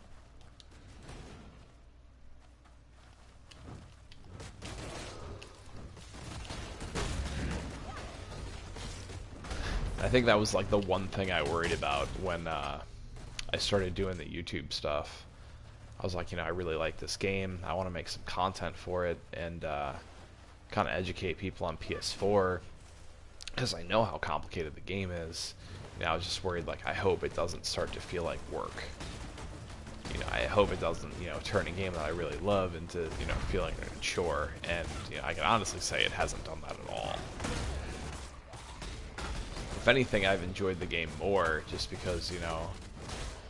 [SPEAKER 1] I think that was like the one thing I worried about when I started doing the YouTube stuff. I was like, you know, I really like this game. I want to make some content for it and kind of educate people on PS4 because I know how complicated the game is. You know, I was just worried, like, I hope it doesn't start to feel like work. You know, I hope it doesn't, you know, turn a game that I really love into, you know, feeling a chore. And, you know, I can honestly say it hasn't done that at all. If anything, I've enjoyed the game more just because, you know,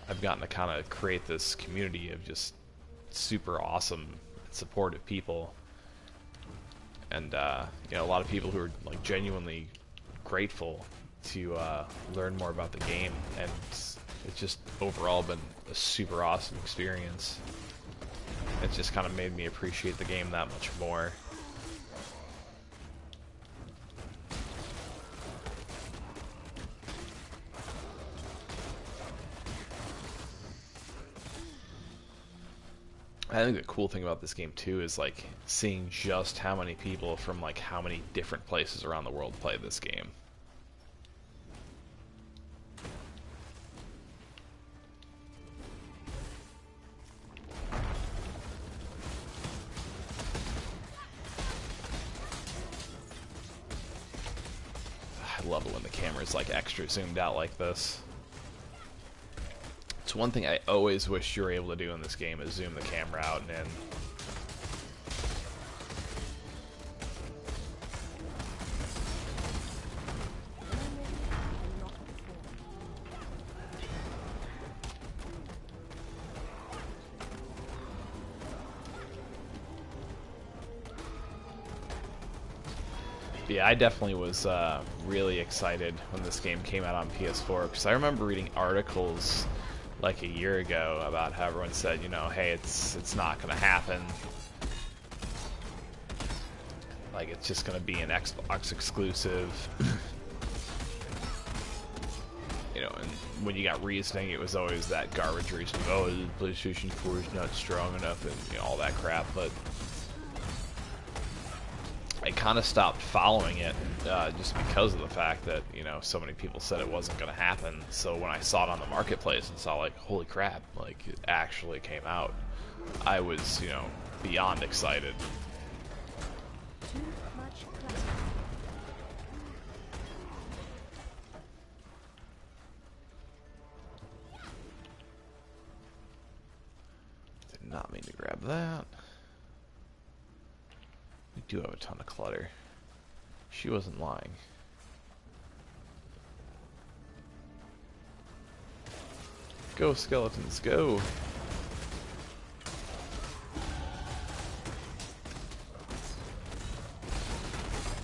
[SPEAKER 1] I've gotten to kind of create this community of just super awesome, supportive people. And, you know, a lot of people who are, like, genuinely grateful to learn more about the game, and it's just overall been a super awesome experience. It's just kind of made me appreciate the game that much more. I think the cool thing about this game too is like seeing just how many people from like how many different places around the world play this game. I love it when the camera's like extra zoomed out like this. It's one thing I always wish you were able to do in this game is zoom the camera out and in. Yeah, I definitely was really excited when this game came out on PS4 because I remember reading articles like a year ago about how everyone said, you know, hey, it's not gonna happen. Like, it's just gonna be an Xbox exclusive. You know, and when you got reasoning, it was always that garbage reason. Oh, the PlayStation 4 is not strong enough, and you know, all that crap. But it kind of stopped following it just because of the fact that, you know, so many people said it wasn't going to happen. So when I saw it on the marketplace and saw, like, holy crap, like, it actually came out, I was, you know, beyond excited.
[SPEAKER 3] Too much clutter.
[SPEAKER 1] Did not mean to grab that. We do have a ton of clutter. She wasn't lying. Go, skeletons, go!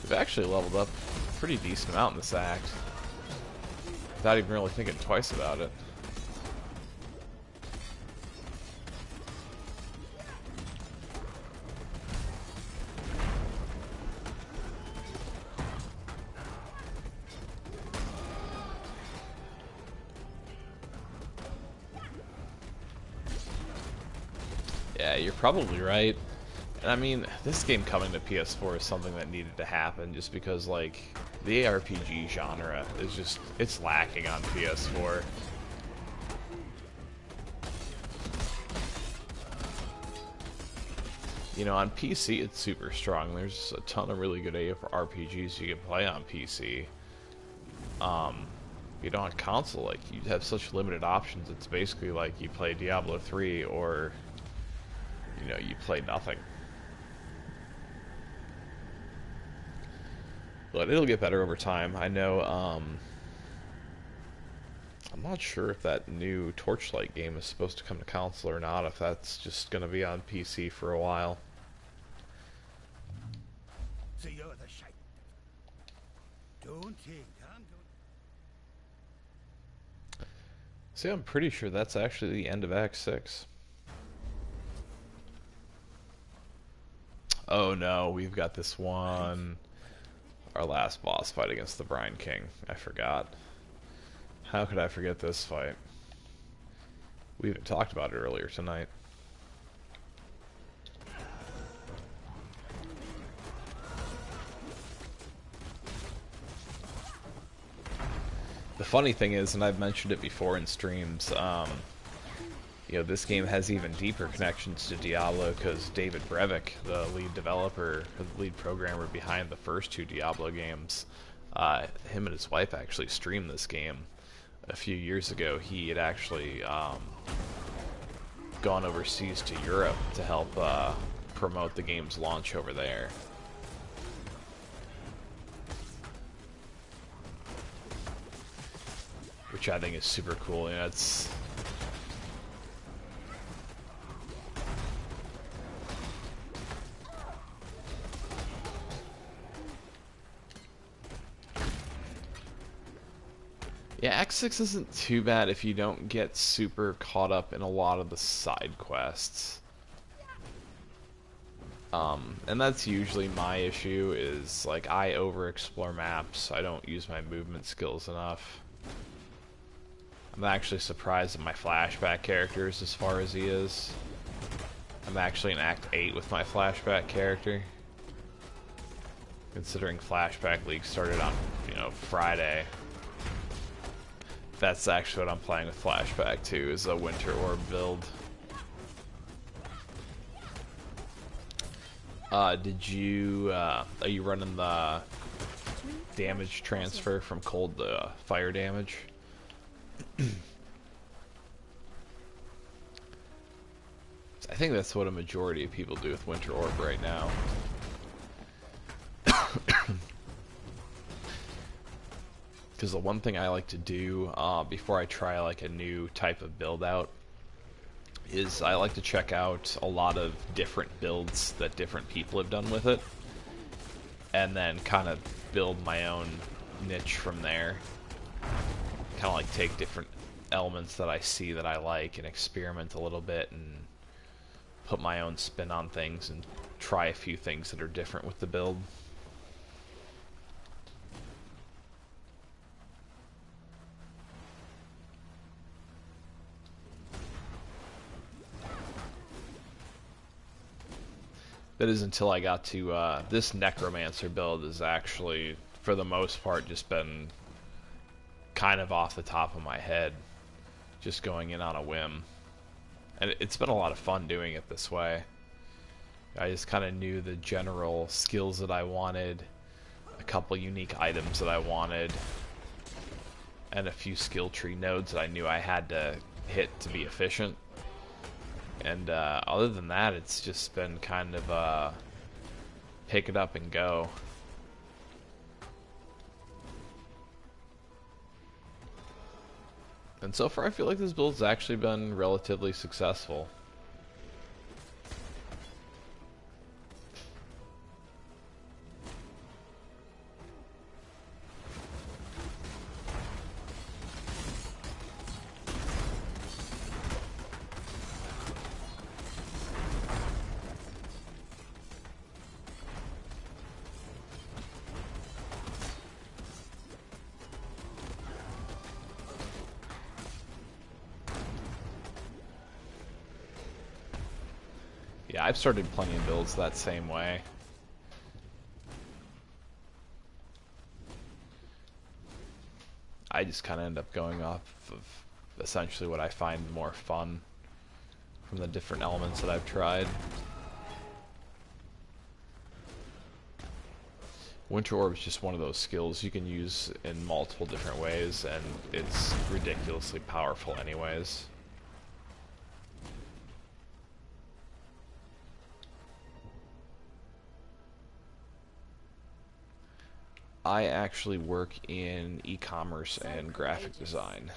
[SPEAKER 1] We've actually leveled up a pretty decent amount in this act, without even really thinking twice about it. Yeah, you're probably right. And I mean, this game coming to PS4 is something that needed to happen just because, like, the ARPG genre is just, it's lacking on PS4. You know, on PC it's super strong. There's a ton of really good RPGs you can play on PC. You know, on console, like, you have such limited options. It's basically like you play Diablo 3 or, you know, you play nothing. But it'll get better over time. I know, I'm not sure if that new Torchlight game is supposed to come to console or not, if that's just going to be on PC for a while.
[SPEAKER 2] The other shape. Don't take time.
[SPEAKER 1] See, I'm pretty sure that's actually the end of Act 6. Oh no, we've got this one. Our last boss fight against the Brine King. I forgot. How could I forget this fight? We even talked about it earlier tonight. The funny thing is, and I've mentioned it before in streams, you know, this game has even deeper connections to Diablo because David Brevik, the lead developer, the lead programmer behind the first two Diablo games, him and his wife actually streamed this game a few years ago. He had actually gone overseas to Europe to help promote the game's launch over there. Which I think is super cool. You know, it's... Yeah, Act 6 isn't too bad if you don't get super caught up in a lot of the side quests. And that's usually my issue, is like I over-explore maps, I don't use my movement skills enough. I'm actually surprised at my flashback characters as far as he is. I'm actually in Act 8 with my flashback character. Considering Flashback League started on, you know, Friday. That's actually what I'm playing with Flashback too, is a Winter Orb build. Are you running the damage transfer from cold to fire damage? I think that's what a majority of people do with Winter Orb right now. Because the one thing I like to do before I try like a new type of build out is I like to check out a lot of different builds that different people have done with it, and then kind of build my own niche from there. Kind of like take different elements that I see that I like and experiment a little bit and put my own spin on things and try a few things that are different with the build. That is until I got to this Necromancer build is actually, for the most part, just been kind of off the top of my head, just going in on a whim. And it's been a lot of fun doing it this way. I just kind of knew the general skills that I wanted, a couple unique items that I wanted, and a few skill tree nodes that I knew I had to hit to be efficient. And other than that, it's just been kind of pick it up and go. And so far I feel like this build's actually been relatively successful. Yeah, I've started plenty of builds that same way. I just kind of end up going off of essentially what I find more fun from the different elements that I've tried. Winter Orb is just one of those skills you can use in multiple different ways, and it's ridiculously powerful anyways. I actually work in e-commerce and graphic design.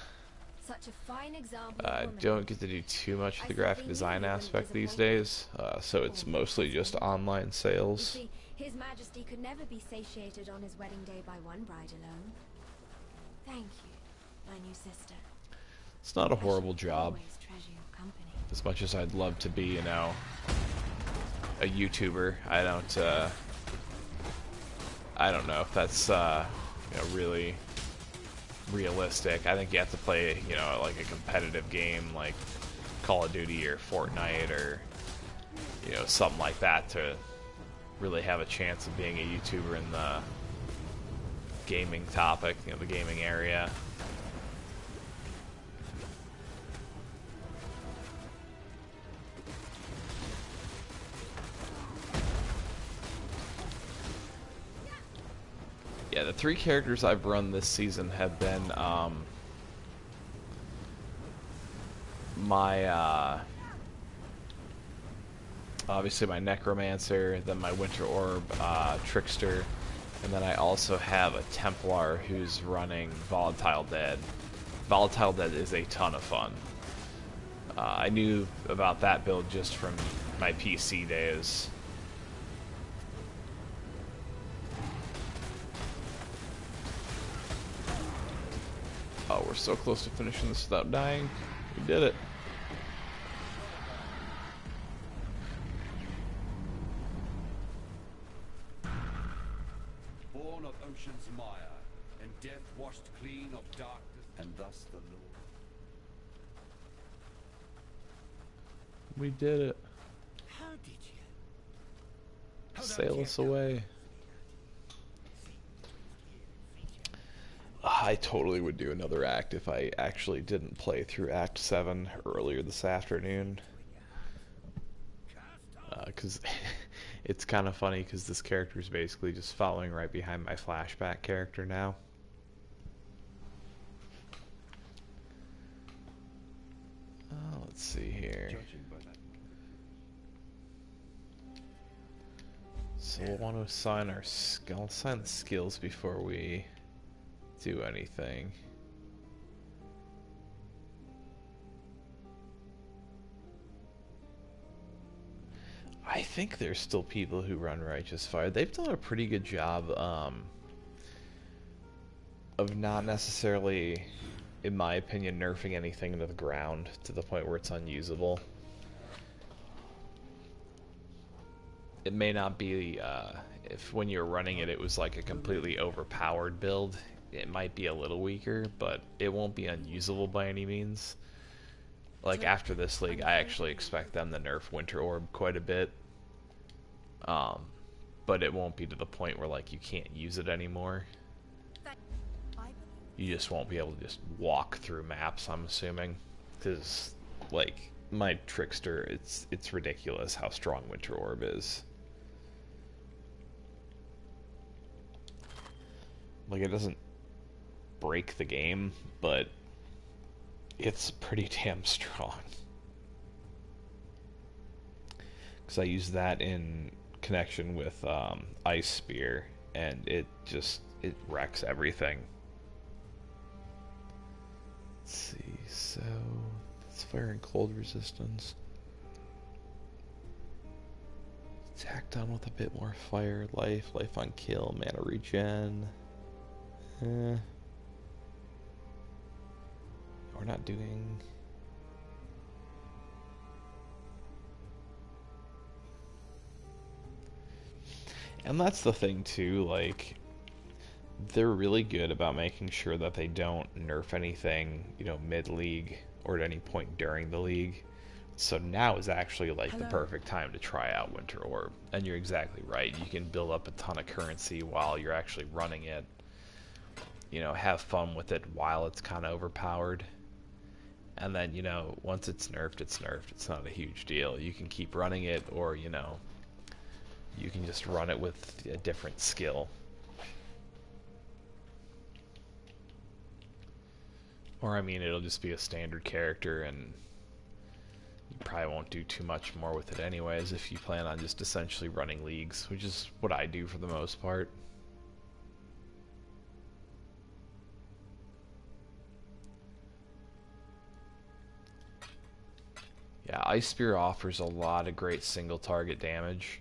[SPEAKER 3] Such a fine example.
[SPEAKER 1] I don't get to do too much of the graphic design aspect these days, so it's mostly just online sales.
[SPEAKER 3] You see, His Majesty could never be satiated on his wedding day by one bride alone. Thank you, my new sister.
[SPEAKER 1] It's not a horrible job.
[SPEAKER 3] Always treasure your company.
[SPEAKER 1] As much as I'd love to be, you know, a YouTuber, I don't know if that's, you know, really realistic. I think you have to play, you know, like a competitive game like Call of Duty or Fortnite or, you know, something like that to really have a chance of being a YouTuber in the gaming topic, you know, the gaming area. Yeah, the 3 characters I've run this season have been my obviously my Necromancer, then my Winter Orb Trickster, and then I also have a Templar who's running Volatile Dead. Volatile Dead is a ton of fun. I knew about that build just from my PC days. Oh, we're so close to finishing this without dying. We did it.
[SPEAKER 2] Born of ocean's mire, and death washed clean of darkness, and thus the Lord.
[SPEAKER 1] We did it.
[SPEAKER 2] How did you?
[SPEAKER 1] Sail us away. I totally would do another act if I actually didn't play through Act 7 earlier this afternoon. Because it's kind of funny because this character is basically just following right behind my flashback character now. Let's see here. So we'll want to assign our I'll assign the skills before we do anything. I think there's still people who run Righteous Fire. They've done a pretty good job of not necessarily, in my opinion, nerfing anything into the ground to the point where it's unusable. It may not be, if when you're running it, it was like a completely overpowered build. It might be a little weaker, but it won't be unusable by any means. Like after this league, I actually expect them to nerf Winter Orb quite a bit. Um, but it won't be to the point where like you can't use it anymore. You just won't be able to just walk through maps, I'm assuming, because like my trickster, it's ridiculous how strong Winter Orb is. Like, it doesn't break the game, but it's pretty damn strong. Because I use that in connection with Ice Spear, and it wrecks everything. Let's see, so it's fire and cold resistance. Tacked on with a bit more fire, life on kill, mana regen. We're not doing... And that's the thing too, like, they're really good about making sure that they don't nerf anything, you know, mid-league or at any point during the league. So now is actually like the perfect time to try out Winter Orb. And you're exactly right. You can build up a ton of currency while you're actually running it. You know, have fun with it while it's kind of overpowered. And then, you know, once it's nerfed, it's nerfed. It's not a huge deal. You can keep running it, or, you know, you can just run it with a different skill. Or, I mean, it'll just be a standard character, and you probably won't do too much more with it anyways if you plan on just essentially running leagues, which is what I do for the most part. Yeah, Ice Spear offers a lot of great single target damage,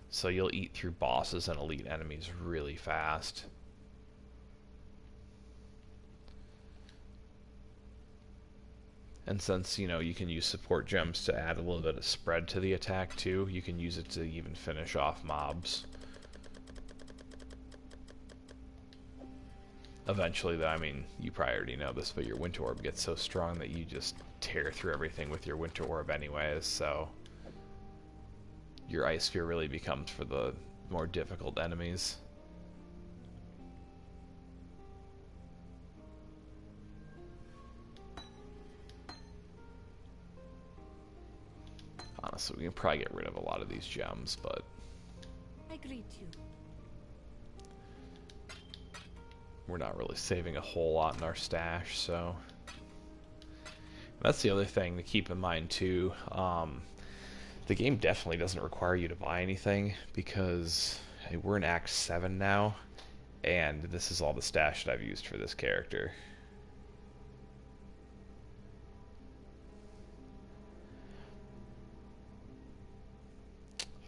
[SPEAKER 1] so you'll eat through bosses and elite enemies really fast. And since, you know, you can use support gems to add a little bit of spread to the attack too, you can use it to even finish off mobs. Eventually, though, I mean, you probably already know this, but your Winter Orb gets so strong that you just tear through everything with your Winter Orb anyways, so your Ice Spear really becomes for the more difficult enemies. Honestly, we can probably get rid of a lot of these gems, but
[SPEAKER 3] I greet you.
[SPEAKER 1] we're not really saving a whole lot in our stash, so that's the other thing to keep in mind too. The game definitely doesn't require you to buy anything, because hey, we're in Act 7 now, and this is all the stash that I've used for this character.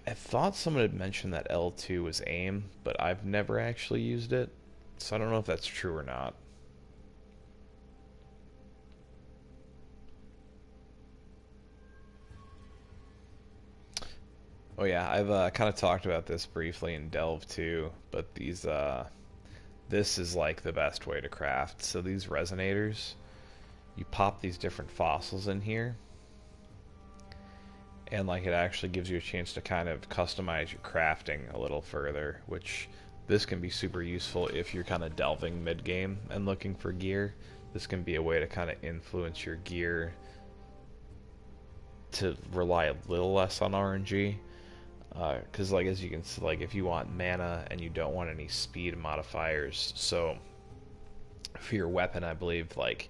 [SPEAKER 1] I thought someone had mentioned that L2 was aim, but I've never actually used it, so I don't know if that's true or not. Oh yeah, I've kind of talked about this briefly in Delve too, but these this is like the best way to craft. So these resonators, you pop these different fossils in here, and like it actually gives you a chance to kind of customize your crafting a little further, which this can be super useful if you're kind of delving mid-game and looking for gear. This can be a way to kind of influence your gear to rely a little less on RNG. Because like, as you can see, like if you want mana and you don't want any speed modifiers, so for your weapon, I believe like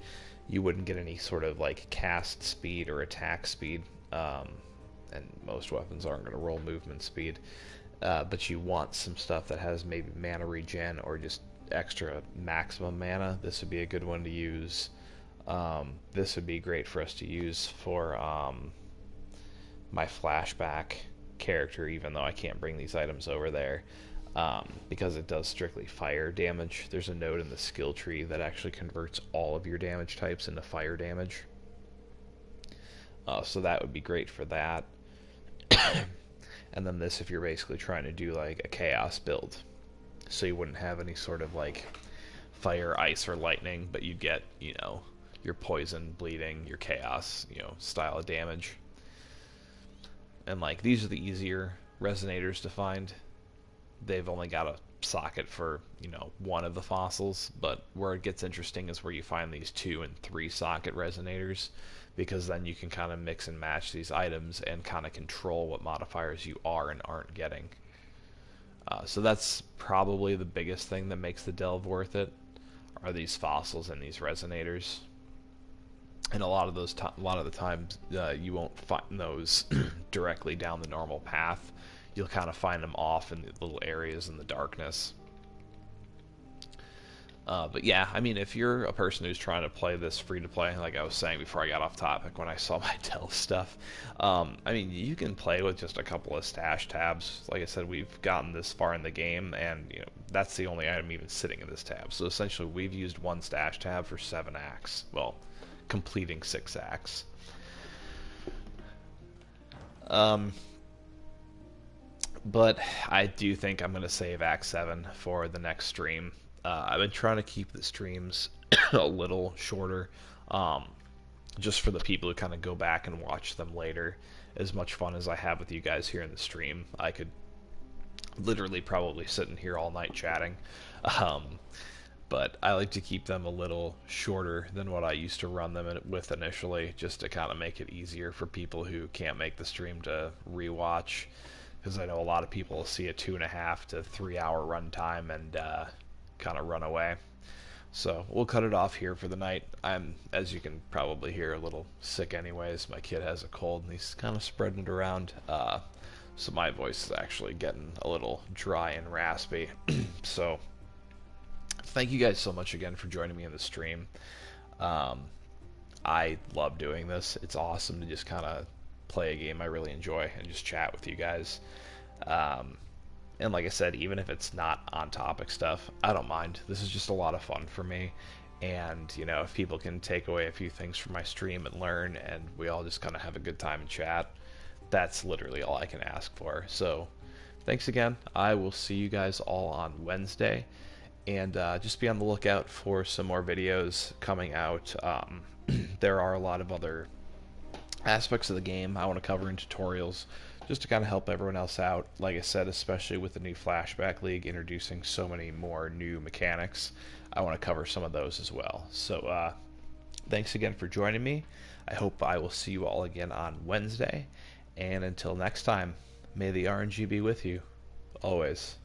[SPEAKER 1] you wouldn't get any sort of like cast speed or attack speed, and most weapons aren't going to roll movement speed, but you want some stuff that has maybe mana regen or just extra maximum mana. This would be a good one to use. This would be great for us to use for my flashback character, even though I can't bring these items over there, because it does strictly fire damage. There's a node in the skill tree that actually converts all of your damage types into fire damage, so that would be great for that. And then this, if you're basically trying to do like a chaos build, so you wouldn't have any sort of like fire, ice, or lightning, but you'd get, you know, your poison, bleeding, your chaos, you know, style of damage. And like these are the easier resonators to find. They've only got a socket for, one of the fossils, but where it gets interesting is where you find these 2 and 3 socket resonators, because then you can kind of mix and match these items and kind of control what modifiers you are and aren't getting. So that's probably the biggest thing that makes the delve worth it, are these fossils and these resonators. And a lot of the times you won't find those directly down the normal path. You'll kind of find them off in the little areas in the darkness. But yeah, I mean, if you're a person who's trying to play this free-to-play, like I was saying before I got off topic when I saw my delve stuff, I mean, you can play with just a couple of stash tabs. Like I said, we've gotten this far in the game, and that's the only item even sitting in this tab. So essentially, we've used 1 stash tab for 7 acts. Well, completing 6 acts. But I do think I'm going to save Act 7 for the next stream. I've been trying to keep the streams a little shorter, just for the people who kind of go back and watch them later. As much fun as I have with you guys here in the stream, I could literally probably sit in here all night chatting. But I like to keep them a little shorter than what I used to run them with initially, just to kind of make it easier for people who can't make the stream to rewatch. Because I know a lot of people will see a 2.5 to 3 hour runtime and kind of run away. So we'll cut it off here for the night. I'm, as you can probably hear, a little sick anyways. My kid has a cold and he's kind of spreading it around. So my voice is actually getting a little dry and raspy. So thank you guys so much again for joining me in the stream. I love doing this. It's awesome to just kind of play a game I really enjoy and just chat with you guys. And like I said, even if it's not on topic stuff, I don't mind. This is just a lot of fun for me. And, if people can take away a few things from my stream and learn, and we all just kind of have a good time and chat, that's literally all I can ask for. So, thanks again. I will see you guys all on Wednesday. And just be on the lookout for some more videos coming out. There are a lot of other aspects of the game I want to cover in tutorials, just to kind of help everyone else out. Like I said, especially with the new Flashback League introducing so many more new mechanics, I want to cover some of those as well. So thanks again for joining me. I hope I will see you all again on Wednesday, and until next time, may the RNG be with you always.